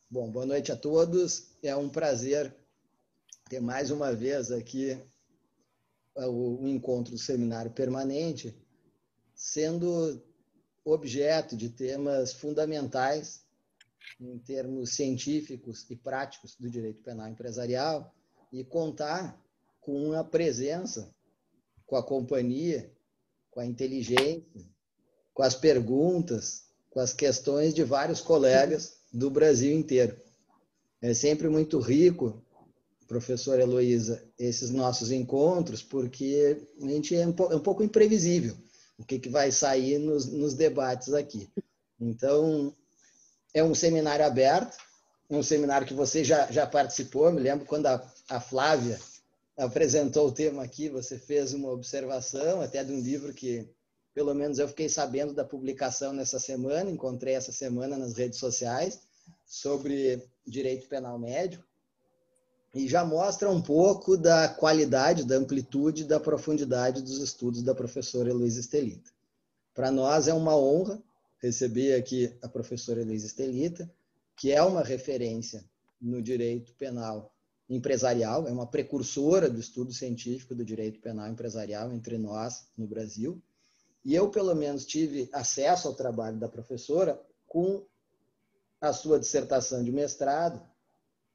Bom, boa noite a todos. É um prazer ter mais uma vez aqui o encontro do seminário permanente, sendo objeto de temas fundamentais em termos científicos e práticos do direito penal empresarial e contar com a presença, com a companhia, com a inteligência, com as perguntas, com as questões de vários colegas do Brasil inteiro. É sempre muito rico, professora Heloísa, esses nossos encontros, porque a gente é um pouco imprevisível o que vai sair nos debates aqui. Então, é um seminário aberto, um seminário que você já participou. Me lembro quando a Flávia apresentou o tema aqui, você fez uma observação até de um livro que, pelo menos, eu fiquei sabendo da publicação nessa semana, encontrei essa semana nas redes sociais, sobre direito penal médio, e já mostra um pouco da qualidade, da amplitude, da profundidade dos estudos da professora Heloísa Estelita. Para nós é uma honra receber aqui a professora Heloísa Estelita, que é uma referência no direito penal empresarial, é uma precursora do estudo científico do direito penal empresarial entre nós no Brasil. E eu, pelo menos, tive acesso ao trabalho da professora com a sua dissertação de mestrado,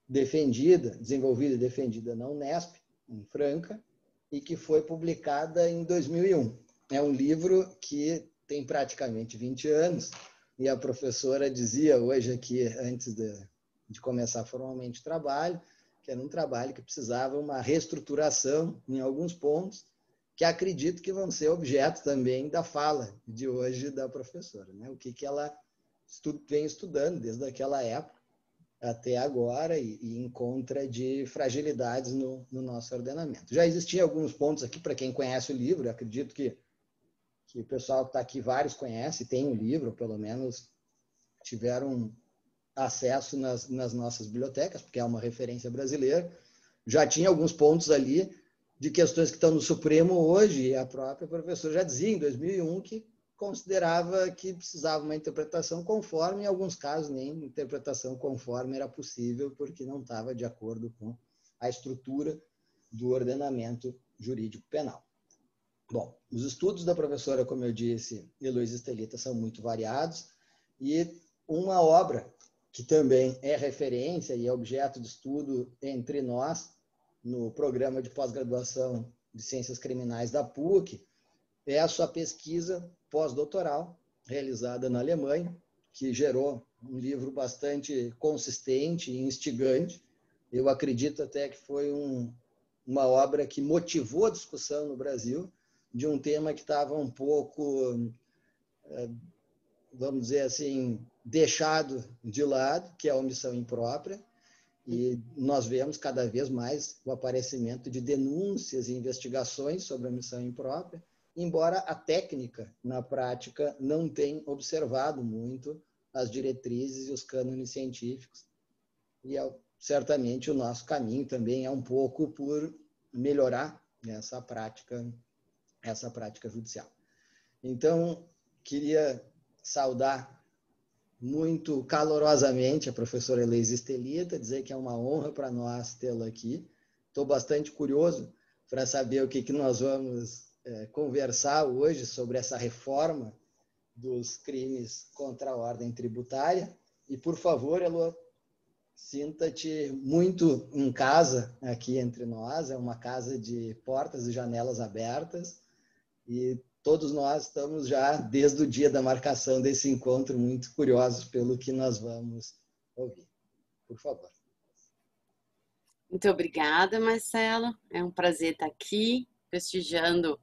desenvolvida e defendida na Unesp, em Franca, e que foi publicada em 2001. É um livro que tem praticamente 20 anos, e a professora dizia hoje aqui, antes de começar formalmente o trabalho, que era um trabalho que precisava uma reestruturação em alguns pontos, que acredito que vão ser objeto também da fala de hoje da professora, né? O que ela vem estudando desde aquela época até agora e encontra de fragilidades no nosso ordenamento. Já existiam alguns pontos aqui, para quem conhece o livro, eu acredito que o pessoal que está aqui, vários conhecem, tem o livro, ou pelo menos tiveram acesso nas nossas bibliotecas, porque é uma referência brasileira. Já tinha alguns pontos ali de questões que estão no Supremo hoje, e a própria professora já dizia em 2001 que considerava que precisava uma interpretação conforme, em alguns casos nem interpretação conforme era possível, porque não estava de acordo com a estrutura do ordenamento jurídico penal. Bom, os estudos da professora, como eu disse, Heloísa Estelita, são muito variados, e uma obra que também é referência e é objeto de estudo entre nós, no programa de pós-graduação de Ciências Criminais da PUC, é a sua pesquisa pós-doutoral, realizada na Alemanha, que gerou um livro bastante consistente e instigante. Eu acredito até que foi uma obra que motivou a discussão no Brasil de um tema que estava um pouco, vamos dizer assim, deixado de lado, que é a omissão imprópria. E nós vemos cada vez mais o aparecimento de denúncias e investigações sobre a omissão imprópria, embora a técnica, na prática, não tenha observado muito as diretrizes e os cânones científicos. E certamente o nosso caminho também é um pouco por melhorar essa prática judicial. Então, queria saudar muito calorosamente a professora Heloísa Estelita, dizer que é uma honra para nós tê-la aqui. Estou bastante curioso para saber o que nós vamos conversar hoje sobre essa reforma dos crimes contra a ordem tributária. E, por favor, Elo, sinta-te muito em casa aqui entre nós. É uma casa de portas e janelas abertas, e todos nós estamos já, desde o dia da marcação desse encontro, muito curiosos pelo que nós vamos ouvir. Por favor. Muito obrigada, Marcelo. É um prazer estar aqui, prestigiando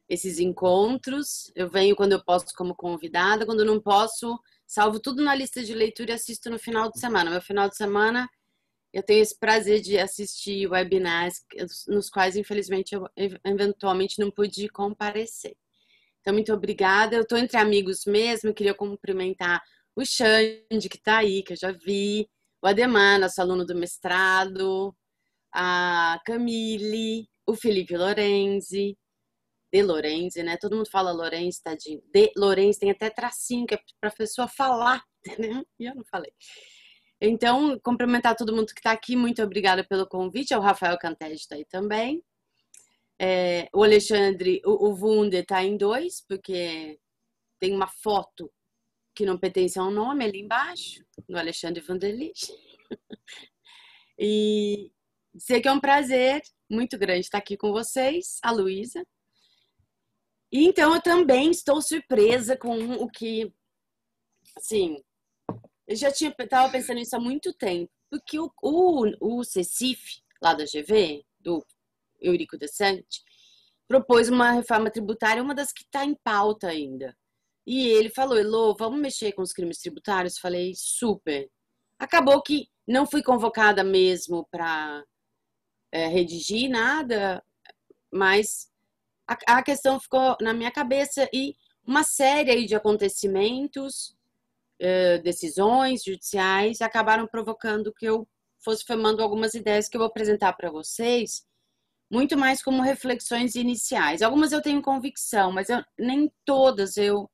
esses encontros. Eu venho quando eu posso como convidada, quando não posso, salvo tudo na lista de leitura e assisto no final de semana. Meu final de semana, eu tenho esse prazer de assistir webinars nos quais, infelizmente, eu eventualmente não pude comparecer. Então, muito obrigada. Eu estou entre amigos mesmo, eu queria cumprimentar o Xande, que está aí, que eu já vi, o Ademar, nosso aluno do mestrado, a Camille, o Felipe Lorenzi, de Lorenzi, né? Todo mundo fala Lorenzi, tadinho. De Lorenzi, tem até tracinho, que é para a pessoa falar, né? E eu não falei. Então, cumprimentar todo mundo que está aqui, muito obrigada pelo convite. O Rafael Cantege está aí também. O Alexandre, o Wunder está em 2, porque tem uma foto que não pertence a um nome ali embaixo, do Alexandre Vanderlich. E sei que é um prazer muito grande estar aqui com vocês, a Luísa. E então eu também estou surpresa com o que, assim, eu já estava pensando nisso há muito tempo, porque o Cecif, lá da GV, do Eurico Desante, propôs uma reforma tributária, uma das que está em pauta ainda. E ele falou, Elô, vamos mexer com os crimes tributários? Falei, super. Acabou que não fui convocada mesmo para redigir nada, mas a questão ficou na minha cabeça e uma série aí de acontecimentos, decisões judiciais acabaram provocando que eu fosse formando algumas ideias que eu vou apresentar para vocês, muito mais como reflexões iniciais. Algumas eu tenho convicção, mas nem todas eu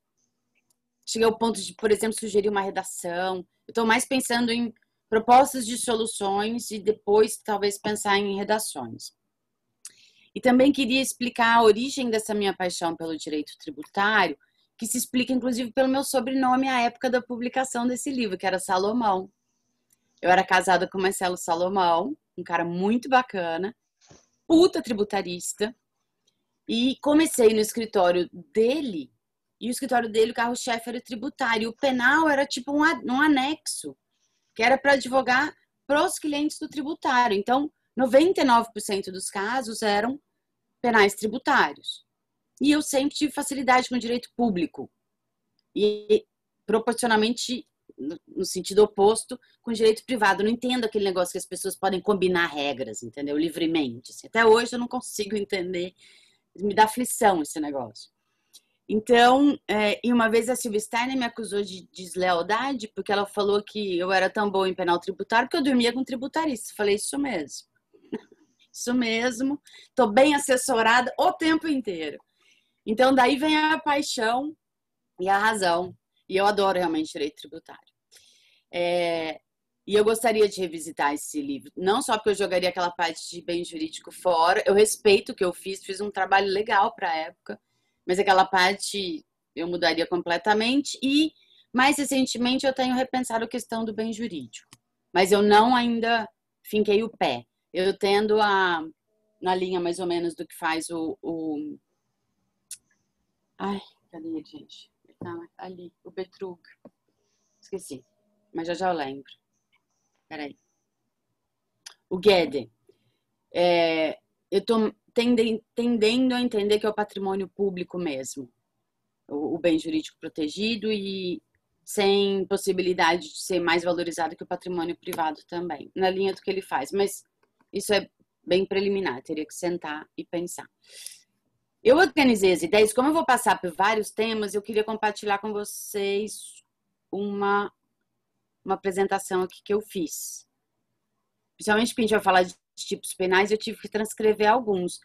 cheguei ao ponto de, por exemplo, sugerir uma redação. Eu estou mais pensando em propostas de soluções e depois talvez pensar em redações. E também queria explicar a origem dessa minha paixão pelo direito tributário, que se explica inclusive pelo meu sobrenome à época da publicação desse livro, que era Salomão. Eu era casada com Marcelo Salomão, um cara muito bacana, puta tributarista, e comecei no escritório dele, e o escritório dele, o carro-chefe era tributário, o penal era tipo um anexo, que era para advogar para os clientes do tributário. Então, 99% dos casos eram penais tributários. E eu sempre tive facilidade com o direito público. E proporcionalmente, no sentido oposto, com o direito privado. Eu não entendo aquele negócio que as pessoas podem combinar regras, entendeu? Livremente. Assim. Até hoje eu não consigo entender. Me dá aflição esse negócio. Então, e uma vez a Silvia Steiner me acusou de deslealdade, porque ela falou que eu era tão boa em penal tributário que eu dormia com tributarista. Eu falei, isso mesmo. Isso mesmo. Estou bem assessorada o tempo inteiro. Então, daí vem a paixão e a razão. E eu adoro realmente direito tributário. E eu gostaria de revisitar esse livro. Não só porque eu jogaria aquela parte de bem jurídico fora. Eu respeito o que eu fiz um trabalho legal para a época. Mas aquela parte eu mudaria completamente. E, mais recentemente, eu tenho repensado a questão do bem jurídico. Mas eu não ainda finquei o pé. Eu tendo na linha mais ou menos do que faz Ai, cadê ele, gente? Tá ali, o Betrug. Esqueci, mas já eu lembro. Peraí. O Guedes. Eu tô tendendo a entender que é o patrimônio público mesmo. O bem jurídico protegido e sem possibilidade de ser mais valorizado que o patrimônio privado também, na linha do que ele faz. Mas isso é bem preliminar, teria que sentar e pensar. Eu organizei as ideias, como eu vou passar por vários temas, eu queria compartilhar com vocês uma apresentação aqui que eu fiz. Principalmente porque a gente vai falar de tipos penais, eu tive que transcrever alguns.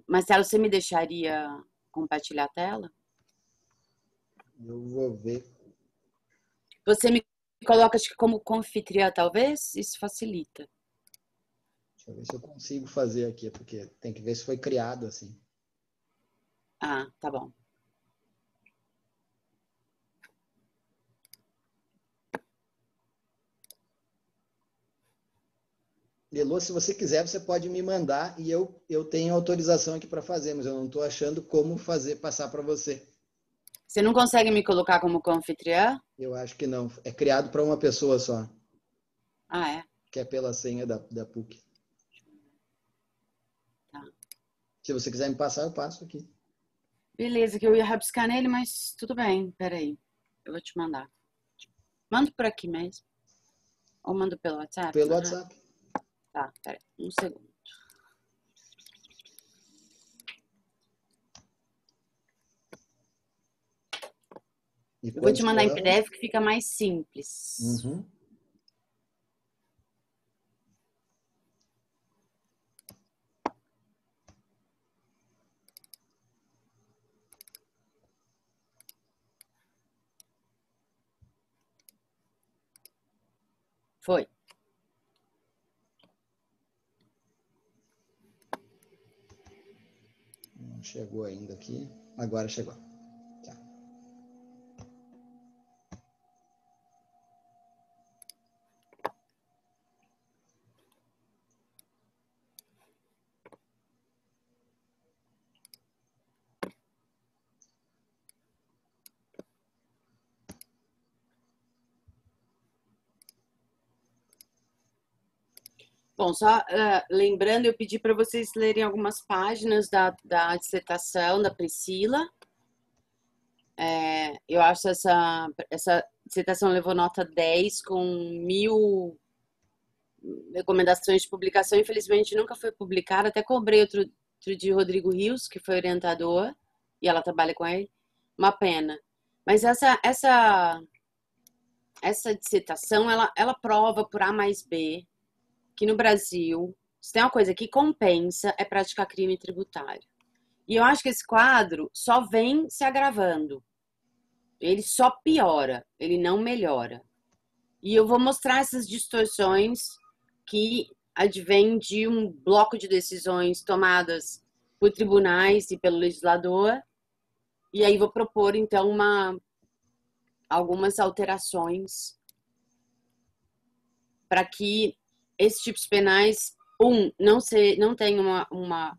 Marcelo, você me deixaria compartilhar a tela? Eu vou ver. Você me coloca, acho que como confitriã, talvez? Isso facilita. Deixa eu ver se eu consigo fazer aqui, porque tem que ver se foi criado assim. Ah, tá bom. Elô, se você quiser, você pode me mandar e eu tenho autorização aqui para fazer, mas eu não estou achando como fazer passar para você. Você não consegue me colocar como confitriã? Eu acho que não. É criado para uma pessoa só. Ah, é? Que é pela senha da PUC. Tá. Se você quiser me passar, eu passo aqui. Beleza, que eu ia rabiscar nele, mas tudo bem. Peraí. Eu vou te mandar. Mando por aqui mesmo. Ou mando pelo WhatsApp? Pelo WhatsApp. Tá, peraí. Um segundo. Eu vou te mandar em PDF que fica mais simples. Uhum. Foi. Não chegou ainda aqui. Agora chegou. Tá. Bom, só lembrando, eu pedi para vocês lerem algumas páginas da dissertação da Priscila. Eu acho essa dissertação levou nota 10 com 1000 recomendações de publicação. Infelizmente, nunca foi publicada. Até cobrei outro dia o Rodrigo Rios, que foi orientador, e ela trabalha com ele. Uma pena. Mas essa dissertação, ela prova por A mais B que no Brasil, se tem uma coisa que compensa, é praticar crime tributário. E eu acho que esse quadro só vem se agravando. Ele só piora, ele não melhora. E eu vou mostrar essas distorções que advêm de um bloco de decisões tomadas por tribunais e pelo legislador. E aí vou propor, então, algumas alterações para que esses tipos penais, não tenham uma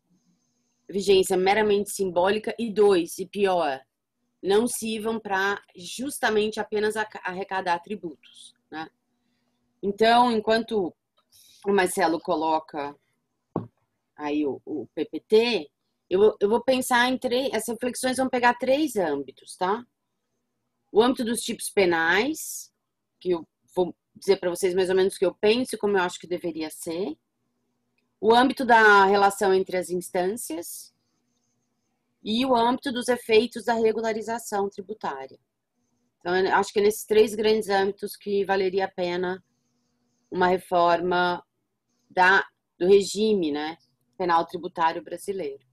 vigência meramente simbólica, e 2, e pior, não sirvam para justamente apenas arrecadar tributos, né? Então, enquanto o Marcelo coloca aí o PPT, eu vou pensar em essas reflexões vão pegar 3 âmbitos, tá? O âmbito dos tipos penais, que eu vou dizer para vocês mais ou menos o que eu penso e como eu acho que deveria ser. O âmbito da relação entre as instâncias e o âmbito dos efeitos da regularização tributária. Então, eu acho que é nesses 3 grandes âmbitos que valeria a pena uma reforma do regime, né, penal tributário brasileiro.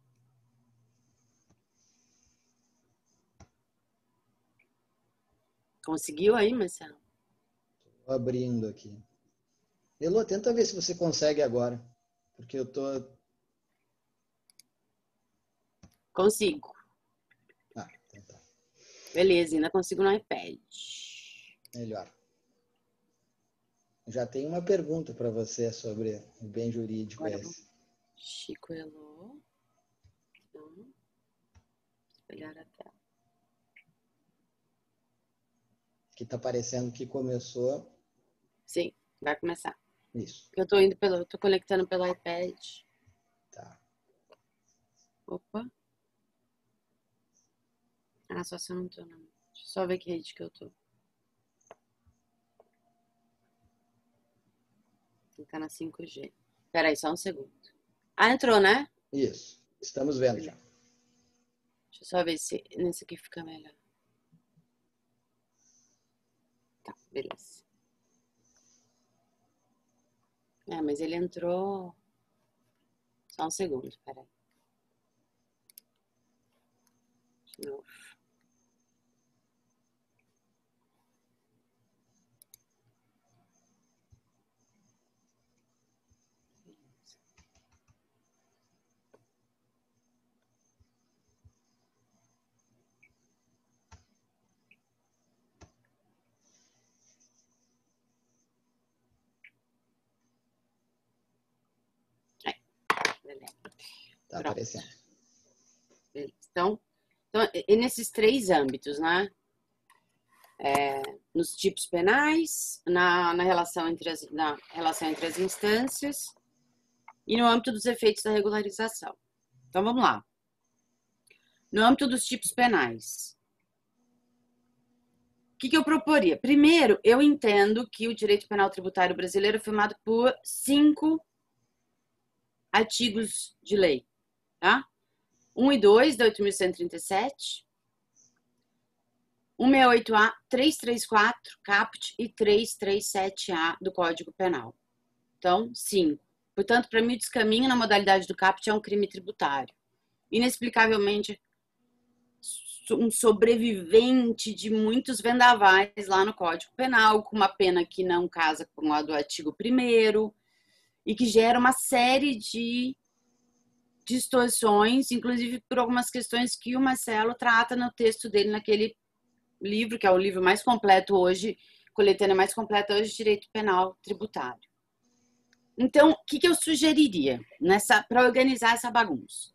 Conseguiu aí, Marcelo? Estou abrindo aqui. Elô, tenta ver se você consegue agora, porque eu tô... Consigo. Ah, então tá. Beleza, ainda consigo no iPad. Melhor. Já tem uma pergunta para você sobre o bem jurídico esse. Chico Elô. Então, espelhar a tela. Que está parecendo que começou. Sim, vai começar. Isso. Eu tô conectando pelo iPad. Tá. Opa. Ah, só se eu não tô, não. Deixa eu só ver que rede que eu tô. Tá na 5G. Peraí, só um segundo. Ah, entrou, né? Isso. Estamos vendo já. Deixa eu só ver se nesse aqui fica melhor. Tá, beleza. Mas ele entrou... Só um segundo, peraí. De novo. Beleza. Tá aparecendo. Beleza. Então, e nesses 3 âmbitos, né? Nos tipos penais, na relação entre as instâncias e no âmbito dos efeitos da regularização. Então, vamos lá. No âmbito dos tipos penais, o que eu proporia? Primeiro, eu entendo que o direito penal tributário brasileiro é formado por 5 artigos de lei, tá? 1 e 2 da 8.137, 168A, 334, CAPT e 337A do Código Penal. Então, 5. Portanto, para mim, o descaminho na modalidade do CAPT é um crime tributário. Inexplicavelmente um sobrevivente de muitos vendavais lá no Código Penal, com uma pena que não casa com a do artigo 1º, e que gera uma série de distorções, inclusive por algumas questões que o Marcelo trata no texto dele, naquele livro, que é o livro mais completo hoje, coletânea mais completa hoje, Direito Penal Tributário. Então, o que eu sugeriria para organizar essa bagunça?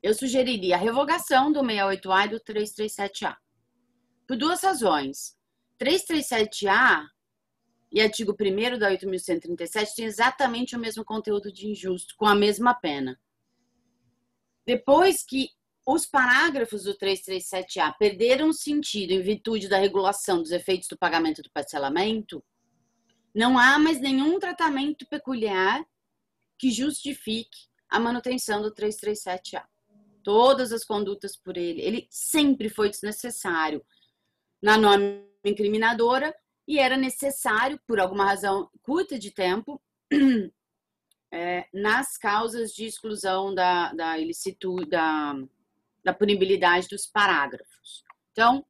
Eu sugeriria a revogação do 68A e do 337A. Por duas razões. 337A e artigo 1º da 8.137 tem exatamente o mesmo conteúdo de injusto, com a mesma pena. Depois que os parágrafos do 337A perderam sentido em virtude da regulação dos efeitos do pagamento do parcelamento, não há mais nenhum tratamento peculiar que justifique a manutenção do 337A. Todas as condutas por ele sempre foi desnecessário na norma incriminadora e era necessário, por alguma razão curta de tempo, nas causas de exclusão da punibilidade dos parágrafos. Então,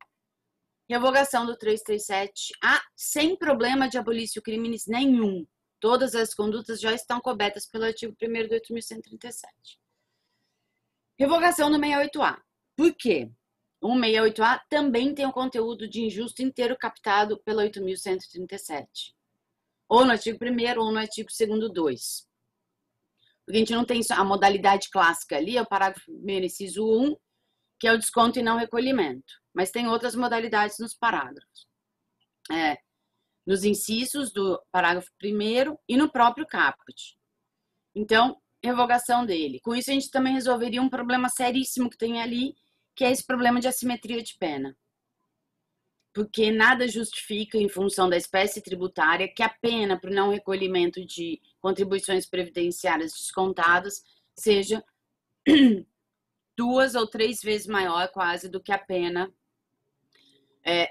revogação do 337A sem problema de abolício crimes nenhum. Todas as condutas já estão cobertas pelo artigo 1º do 8.137. Revogação do 68A. Por quê? O 68A também tem um conteúdo de injusto inteiro captado pelo 8.137. Ou no artigo 1º ou no artigo 2º 2. Porque a gente não tem a modalidade clássica ali, é o parágrafo 1º, inciso 1, que é o desconto e não recolhimento. Mas tem outras modalidades nos parágrafos. Nos incisos do parágrafo 1º e no próprio caput. Então, revogação dele. Com isso, a gente também resolveria um problema seríssimo que tem ali, que é esse problema de assimetria de pena. Porque nada justifica, em função da espécie tributária, que a pena para o não recolhimento de contribuições previdenciárias descontadas seja 2 ou 3 vezes maior, quase, do que a pena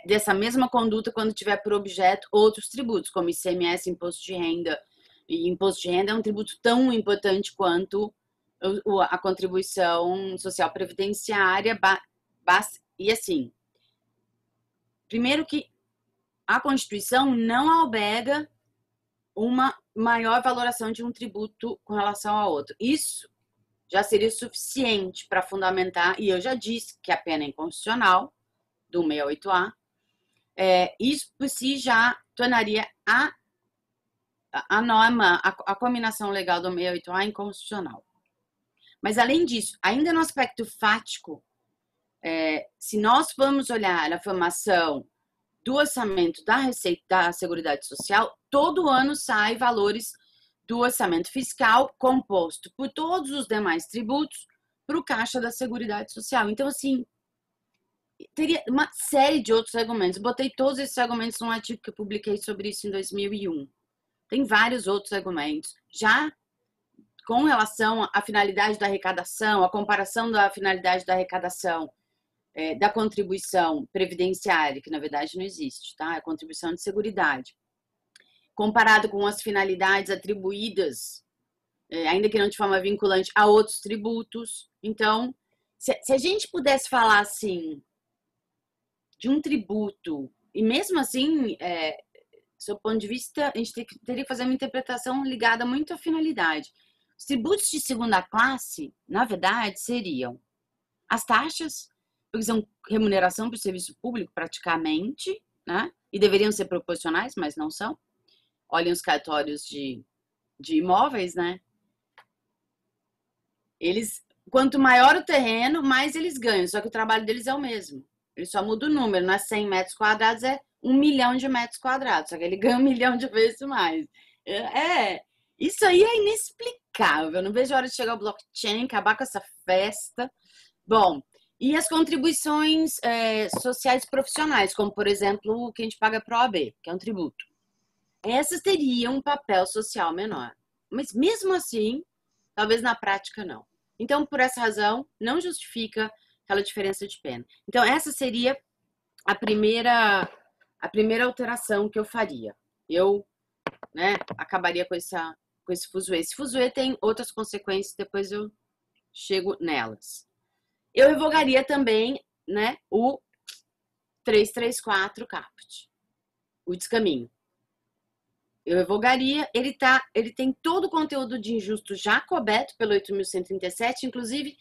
dessa mesma conduta quando tiver por objeto outros tributos, como ICMS, imposto de renda. E imposto de renda é um tributo tão importante quanto a contribuição social previdenciária. E assim, primeiro que a Constituição não alberga uma maior valoração de um tributo com relação ao outro. Isso já seria suficiente para fundamentar, e eu já disse que a pena é inconstitucional, do 68A, isso por si já tornaria a norma, a combinação legal do 68A inconstitucional. Mas, além disso, ainda no aspecto fático, se nós formos olhar a formação do orçamento da Receita da Seguridade Social, todo ano sai valores do orçamento fiscal composto por todos os demais tributos para o caixa da Seguridade Social. Então, assim, teria uma série de outros argumentos. Botei todos esses argumentos num artigo que eu publiquei sobre isso em 2001. Tem vários outros argumentos. Já com relação à finalidade da arrecadação, a comparação da finalidade da arrecadação da contribuição previdenciária, que na verdade não existe, tá? É a contribuição de seguridade. Comparado com as finalidades atribuídas, ainda que não de forma vinculante, a outros tributos. Então, se a gente pudesse falar assim de um tributo, e mesmo assim, do seu ponto de vista, a gente teria que fazer uma interpretação ligada muito à finalidade. Os tributos de segunda classe, na verdade, seriam as taxas, porque são remuneração para o serviço público praticamente, né? E deveriam ser proporcionais, mas não são. Olhem os cartórios de imóveis, né? Quanto maior o terreno, mais eles ganham, só que o trabalho deles é o mesmo. Ele só muda o número, não é 100 metros quadrados, é 1 milhão de metros quadrados, só que ele ganha 1 milhão de vezes mais. Isso aí é inexplicável. Eu não vejo a hora de chegar o blockchain, acabar com essa festa. Bom, e as contribuições sociais profissionais, como, por exemplo, o que a gente paga para a OAB, que é um tributo. Essas teriam um papel social menor. Mas, mesmo assim, talvez na prática não. Então, por essa razão, não justifica aquela diferença de pena. Então, essa seria a primeira alteração que eu faria. Eu acabaria com esse fuzuê. Esse fuzuê tem outras consequências, depois eu chego nelas. Eu revogaria também né, o 334 caput, o descaminho. Eu revogaria, ele tem todo o conteúdo de injusto já coberto pelo 8.137, inclusive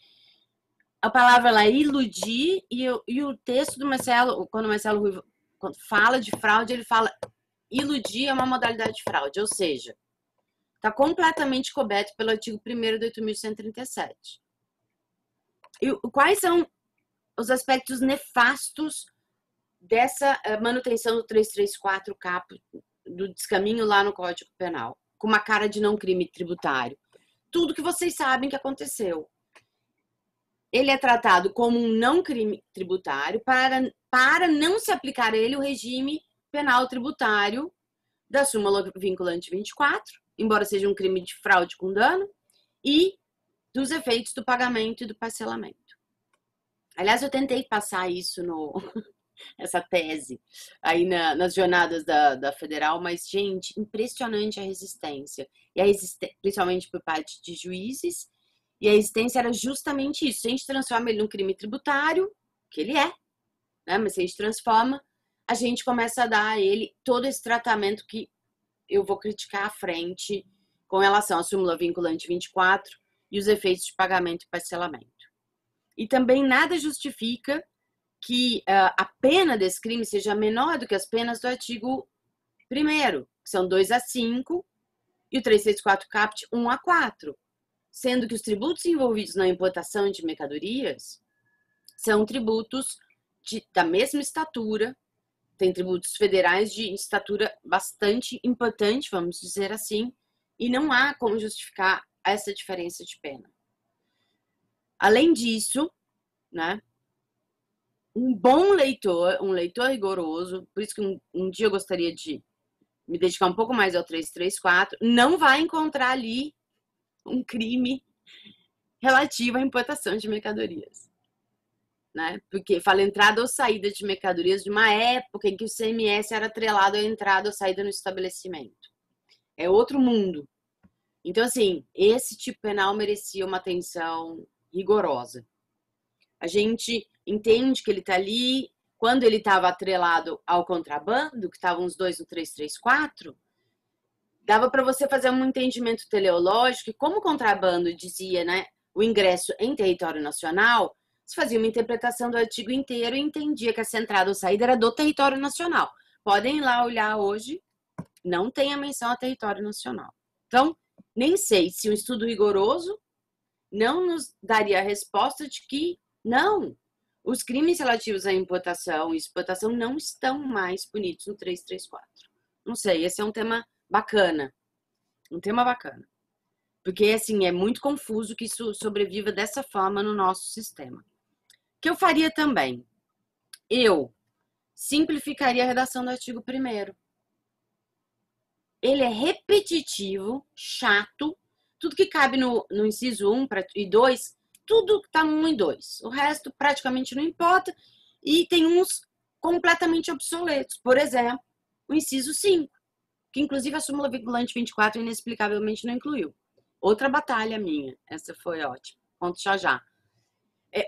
a palavra lá iludir e o texto do Marcelo, quando o Marcelo Ruivo fala de fraude, ele fala iludir é uma modalidade de fraude, ou seja, está completamente coberto pelo artigo 1º do 8.137. E quais são os aspectos nefastos dessa manutenção do 334 caput, do descaminho lá no Código Penal, com uma cara de não crime tributário? Tudo que vocês sabem que aconteceu. Ele é tratado como um não crime tributário para não se aplicar a ele o regime penal tributário da súmula vinculante 24, embora seja um crime de fraude com dano, e dos efeitos do pagamento e do parcelamento. Aliás, eu tentei passar isso essa tese aí nas jornadas da Federal, mas, gente, impressionante a resistência. Principalmente por parte de juízes, e a resistência era justamente isso. Se a gente transforma ele num crime tributário, que ele é, né? Mas se a gente transforma, a gente começa a dar a ele todo esse tratamento que eu vou criticar à frente com relação à súmula vinculante 24 e os efeitos de pagamento e parcelamento. E também nada justifica que a pena desse crime seja menor do que as penas do artigo 1º, que são 2 a 5, e o 334 caput 1 a 4, sendo que os tributos envolvidos na importação de mercadorias são tributos da mesma estatura, tem tributos federais de estatura bastante importante, vamos dizer assim, e não há como justificar essa diferença de pena. Além disso, né, um bom leitor, um leitor rigoroso, por isso que um dia eu gostaria de me dedicar um pouco mais ao 334, não vai encontrar ali um crime relativo à importação de mercadorias, né? Porque fala entrada ou saída de mercadorias de uma época em que o CMS era atrelado à entrada ou saída no estabelecimento. É outro mundo. Então, assim, esse tipo penal merecia uma atenção rigorosa. A gente entende que ele está ali, quando ele estava atrelado ao contrabando, que estavam os dois no 334, dava para você fazer um entendimento teleológico, e como o contrabando dizia, né, o ingresso em território nacional, se fazia uma interpretação do artigo inteiro e entendia que essa entrada ou saída era do território nacional. Podem ir lá olhar hoje, não tem a menção a território nacional. Então, nem sei se um estudo rigoroso não nos daria a resposta de que não, os crimes relativos à importação e exportação não estão mais punidos no 334. Não sei, esse é um tema bacana. Um tema bacana. Porque, assim, é muito confuso que isso sobreviva dessa forma no nosso sistema. O que eu faria também? Eu simplificaria a redação do artigo 1º. Ele é repetitivo, chato, tudo que cabe no inciso 1 e 2, tudo está no 1 e 2. O resto praticamente não importa, e tem uns completamente obsoletos. Por exemplo, o inciso 5, que inclusive a súmula vinculante 24 inexplicavelmente não incluiu. Outra batalha minha, essa foi ótima, ponto já.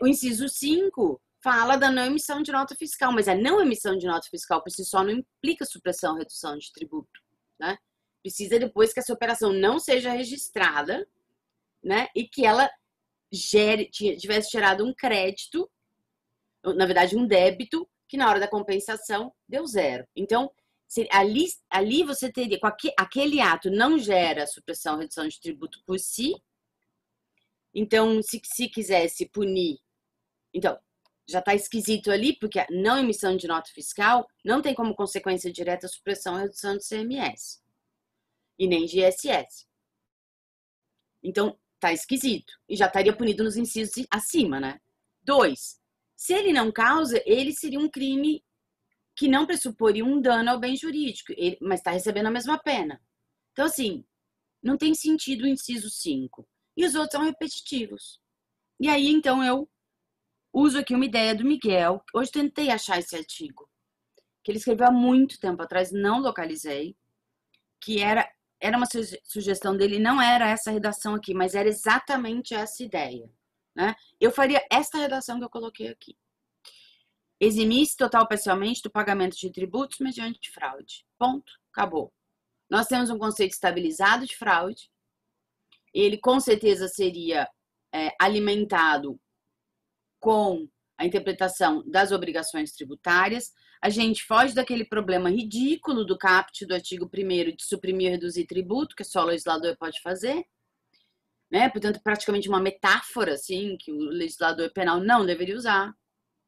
O inciso 5 fala da não emissão de nota fiscal, mas a não emissão de nota fiscal por si só não implica supressão ou redução de tributo, né? Precisa depois que essa operação não seja registrada, né? E que ela tivesse gerado um crédito, na verdade um débito, que na hora da compensação deu 0. Então, ali você teria, com aquele ato não gera supressão ou redução de tributo por si. Então, se quisesse punir, então, já está esquisito ali, porque a não emissão de nota fiscal não tem como consequência direta a supressão ou redução de CMS. E nem de ISS. Então, tá esquisito. E já estaria punido nos incisos acima, né? 2. Se ele não causa, ele seria um crime que não pressuporia um dano ao bem jurídico, mas está recebendo a mesma pena. Então, assim, não tem sentido o inciso 5. E os outros são repetitivos. E aí, então, eu uso aqui uma ideia do Miguel. Hoje tentei achar esse artigo, que ele escreveu há muito tempo atrás, não localizei, que era uma sugestão dele, não era essa redação aqui, mas era exatamente essa ideia, né? Eu faria esta redação que eu coloquei aqui. eximir-se total ou parcialmente do pagamento de tributos mediante fraude. Ponto. Acabou. Nós temos um conceito estabilizado de fraude. Ele, com certeza, seria alimentado com a interpretação das obrigações tributárias. A gente foge daquele problema ridículo do caput do artigo 1º de suprimir e reduzir tributo, que só o legislador pode fazer. Né? Portanto, praticamente uma metáfora assim, que o legislador penal não deveria usar.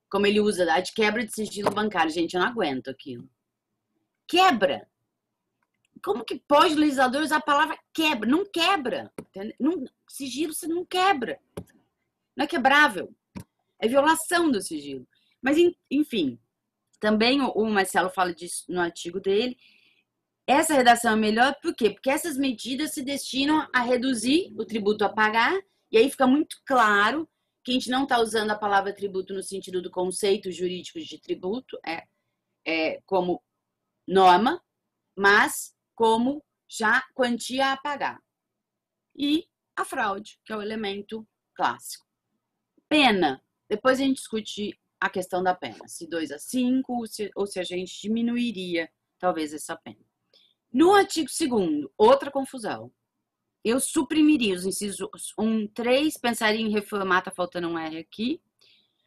Como ele usa a de quebra de sigilo bancário. Gente, eu não aguento aquilo. Quebra. Como que pode o legislador usar a palavra quebra? Não quebra. Não, sigilo você não quebra. Não é quebrável. É violação do sigilo. Mas, enfim, também o Marcelo fala disso no artigo dele. Essa redação é melhor por quê? Porque essas medidas se destinam a reduzir o tributo a pagar, e aí fica muito claro que a gente não está usando a palavra tributo no sentido do conceito jurídico de tributo, como norma, mas como já quantia a pagar. E a fraude, que é o elemento clássico. Pena. Depois a gente discute a questão da pena, se 2 a 5 ou se a gente diminuiria, talvez, essa pena. No artigo 2º, outra confusão. Eu suprimiria os incisos 1, 3, pensaria em reformar, tá faltando um R aqui,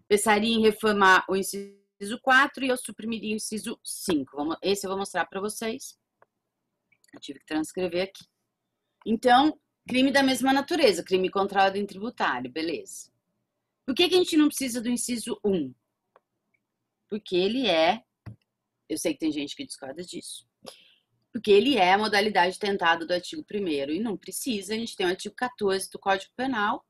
pensaria em reformar o inciso 4 e eu suprimiria o inciso 5. Esse eu vou mostrar para vocês. Eu tive que transcrever aqui. Então, crime da mesma natureza, crime contra a ordem tributária, beleza. Por que a gente não precisa do inciso 1? Porque ele eu sei que tem gente que discorda disso, porque ele é a modalidade tentada do artigo 1º e não precisa. A gente tem o artigo 14 do Código Penal,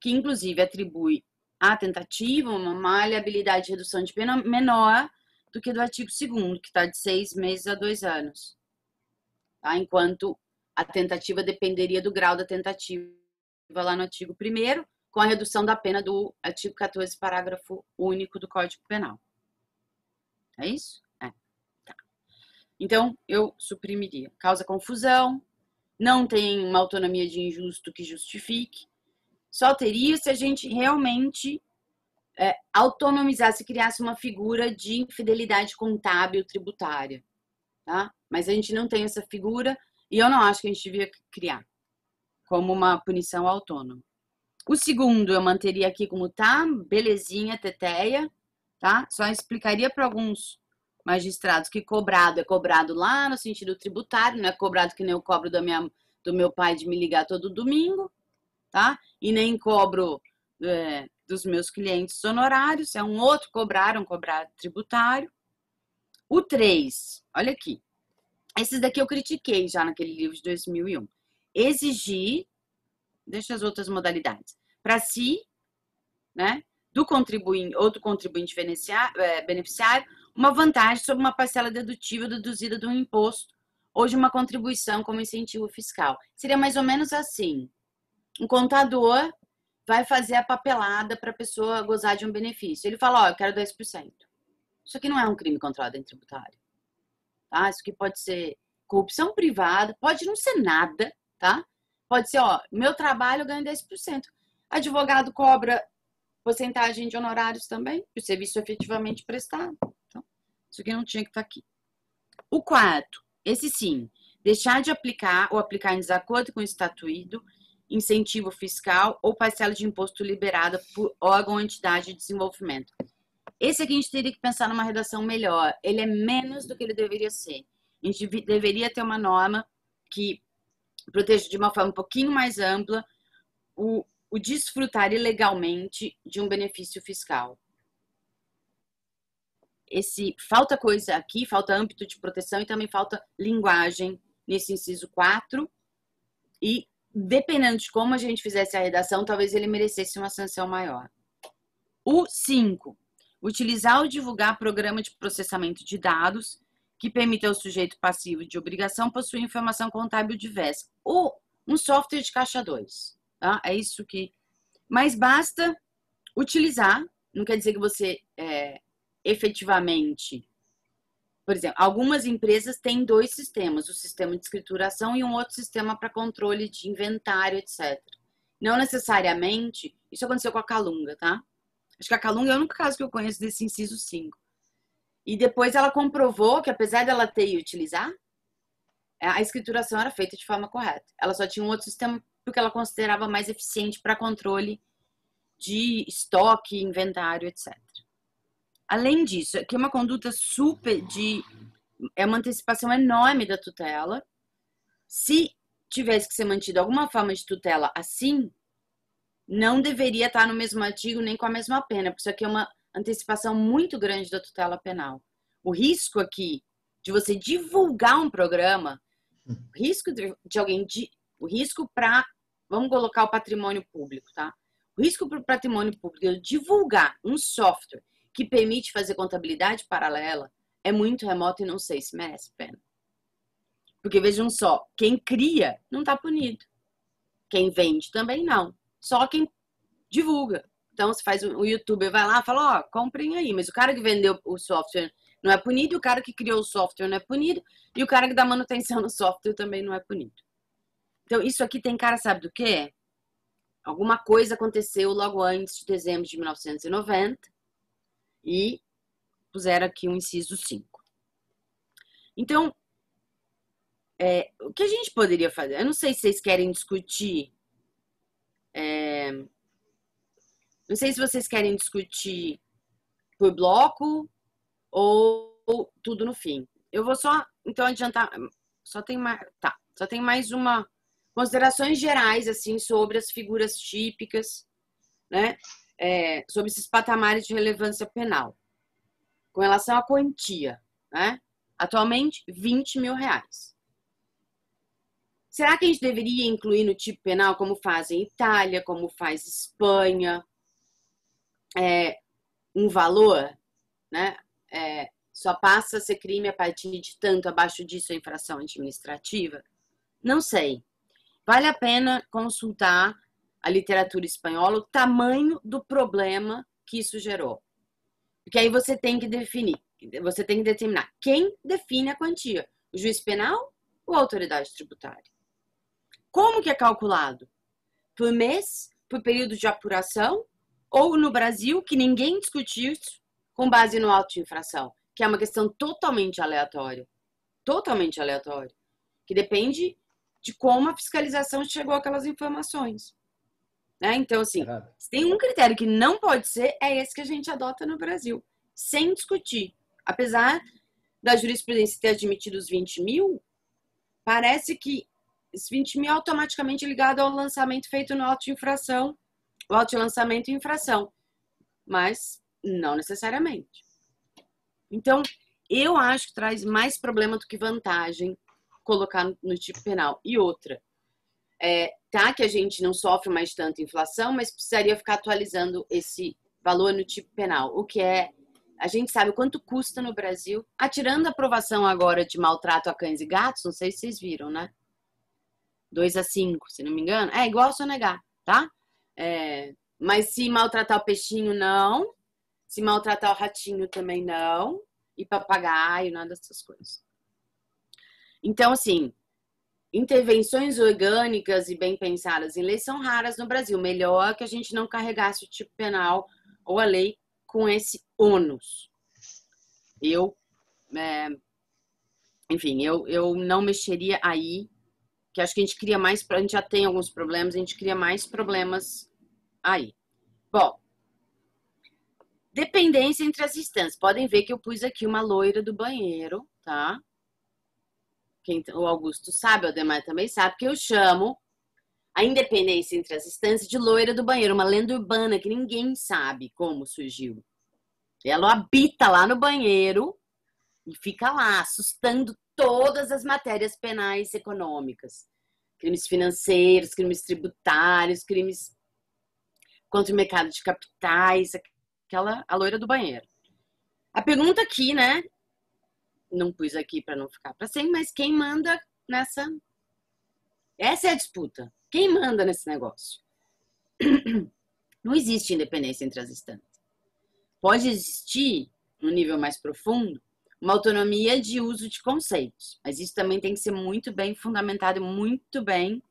que inclusive atribui à tentativa uma maleabilidade de redução de pena menor do que do artigo 2º, que está de 6 meses a 2 anos. Tá? Enquanto a tentativa dependeria do grau da tentativa lá no artigo 1º, com a redução da pena do artigo 14, parágrafo único do Código Penal. É isso? Tá. Então, eu suprimiria. Causa confusão, não tem uma autonomia de injusto que justifique. Só teria se a gente realmente autonomizasse, criasse uma figura de infidelidade contábil tributária. Tá? Mas a gente não tem essa figura e eu não acho que a gente devia criar como uma punição autônoma. O 2º eu manteria aqui como tá, belezinha, teteia, tá? Só explicaria para alguns magistrados que cobrado é cobrado lá no sentido tributário, não é cobrado que nem eu cobro do meu pai de me ligar todo domingo, tá? E nem cobro dos meus clientes honorários, é um outro cobrar tributário. O 3, olha aqui. Esses daqui eu critiquei já naquele livro de 2001. Exigir, deixa as outras modalidades, para si, né, do contribuinte ou do contribuinte beneficiário, uma vantagem sobre uma parcela dedutível deduzida de um imposto ou de uma contribuição como incentivo fiscal. Seria mais ou menos assim. Um contador vai fazer a papelada para a pessoa gozar de um benefício. Ele fala, eu quero 10%. Isso aqui não é um crime contra a ordem tributária. Tá? Isso aqui pode ser corrupção privada, pode não ser nada, tá? Pode ser, meu trabalho eu ganho 10%. Advogado cobra porcentagem de honorários também, o serviço efetivamente prestado. Então, isso aqui não tinha que estar aqui. O 4, esse sim, deixar de aplicar ou aplicar em desacordo com o estatuído, incentivo fiscal ou parcela de imposto liberada por órgão ou entidade de desenvolvimento. Esse aqui a gente teria que pensar numa redação melhor. Ele é menos do que ele deveria ser. A gente deveria ter uma norma que proteja de uma forma um pouquinho mais ampla o desfrutar ilegalmente de um benefício fiscal. Falta coisa aqui, falta âmbito de proteção e também falta linguagem nesse inciso 4. E, dependendo de como a gente fizesse a redação, talvez ele merecesse uma sanção maior. O 5. Utilizar ou divulgar programa de processamento de dados que permita ao sujeito passivo de obrigação possuir informação contábil diversa. Ou um software de caixa 2. Tá? É isso que... Mas basta utilizar, não quer dizer que você efetivamente... Por exemplo, algumas empresas têm 2 sistemas, o sistema de escrituração e um outro sistema para controle de inventário, etc. Não necessariamente, isso aconteceu com a Calunga, tá? Acho que a Calunga é o único caso que eu conheço desse inciso 5. E depois ela comprovou que, apesar dela ter e utilizar, a escrituração era feita de forma correta. Ela só tinha um outro sistema porque ela considerava mais eficiente para controle de estoque, inventário, etc. Além disso, aqui é uma conduta é uma antecipação enorme da tutela. Se tivesse que ser mantida alguma forma de tutela assim, não deveria estar no mesmo artigo nem com a mesma pena, porque isso aqui é uma antecipação muito grande da tutela penal. O risco aqui de você divulgar um programa, o risco para, vamos colocar o patrimônio público, tá? O risco para o patrimônio público de divulgar um software que permite fazer contabilidade paralela é muito remoto e não sei se merece pena. Porque vejam só, quem cria não está punido. Quem vende também não. Só quem divulga. Então, se faz o youtuber vai lá e fala, comprem aí. Mas o cara que vendeu o software não é punido, o cara que criou o software não é punido, e o cara que dá manutenção no software também não é punido. Então, isso aqui tem cara, sabe do quê? Alguma coisa aconteceu logo antes de dezembro de 1990 e puseram aqui um inciso 5. Então, o que a gente poderia fazer? Eu não sei se vocês querem discutir. Não sei se vocês querem discutir por bloco ou tudo no fim. Eu vou só, então, adiantar. Só tem mais uma. Considerações gerais, assim, sobre as figuras típicas, né? Sobre esses patamares de relevância penal. Com relação à quantia, né? Atualmente, R$20.000. Será que a gente deveria incluir no tipo penal, como fazem Itália, como faz Espanha, um valor, né? Só passa a ser crime a partir de tanto, abaixo disso, a infração administrativa? Não sei. Vale a pena consultar a literatura espanhola, o tamanho do problema que isso gerou. Porque aí você tem que determinar quem define a quantia, o juiz penal ou a autoridade tributária. Como que é calculado? Por mês, por período de apuração, ou no Brasil, que ninguém discutiu isso, com base no auto de infração, que é uma questão totalmente aleatória. Totalmente aleatória. Que depende de como a fiscalização chegou àquelas informações. Né? Então, assim, se tem um critério que não pode ser, é esse que a gente adota no Brasil, sem discutir. Apesar da jurisprudência ter admitido os 20.000, parece que esse 20.000 é automaticamente ligado ao lançamento feito no auto de infração, o auto de lançamento e infração, mas não necessariamente. Então, eu acho que traz mais problema do que vantagem colocar no tipo penal. E outra, que a gente não sofre mais tanta inflação, mas precisaria ficar atualizando esse valor no tipo penal, o que a gente sabe quanto custa no Brasil, tirando a aprovação agora de maltrato a cães e gatos, não sei se vocês viram, né? 2-5, se não me engano. É igual sonegar, tá? Mas se maltratar o peixinho, não. Se maltratar o ratinho, também não. E papagaio, nada dessas coisas. Então, assim, intervenções orgânicas e bem pensadas em lei são raras no Brasil. Melhor que a gente não carregasse o tipo penal ou a lei com esse ônus. Enfim, eu não mexeria aí, que acho que a gente cria mais, a gente já tem alguns problemas, a gente cria mais problemas aí. Bom, dependência entre as instâncias. Podem ver que eu pus aqui uma loira do banheiro, tá? O Augusto sabe, o Ademar também sabe, que eu chamo a independência entre as instâncias de loira do banheiro, uma lenda urbana que ninguém sabe como surgiu. Ela habita lá no banheiro e fica lá, assustando todas as matérias penais econômicas. Crimes financeiros, crimes tributários, crimes contra o mercado de capitais, a loira do banheiro. A pergunta aqui, né? Não pus aqui para não ficar para sempre, mas quem manda nessa... Essa é a disputa. Quem manda nesse negócio? Não existe independência entre as instâncias. Pode existir, no nível mais profundo, uma autonomia de uso de conceitos, mas isso também tem que ser muito bem fundamentado e muito bem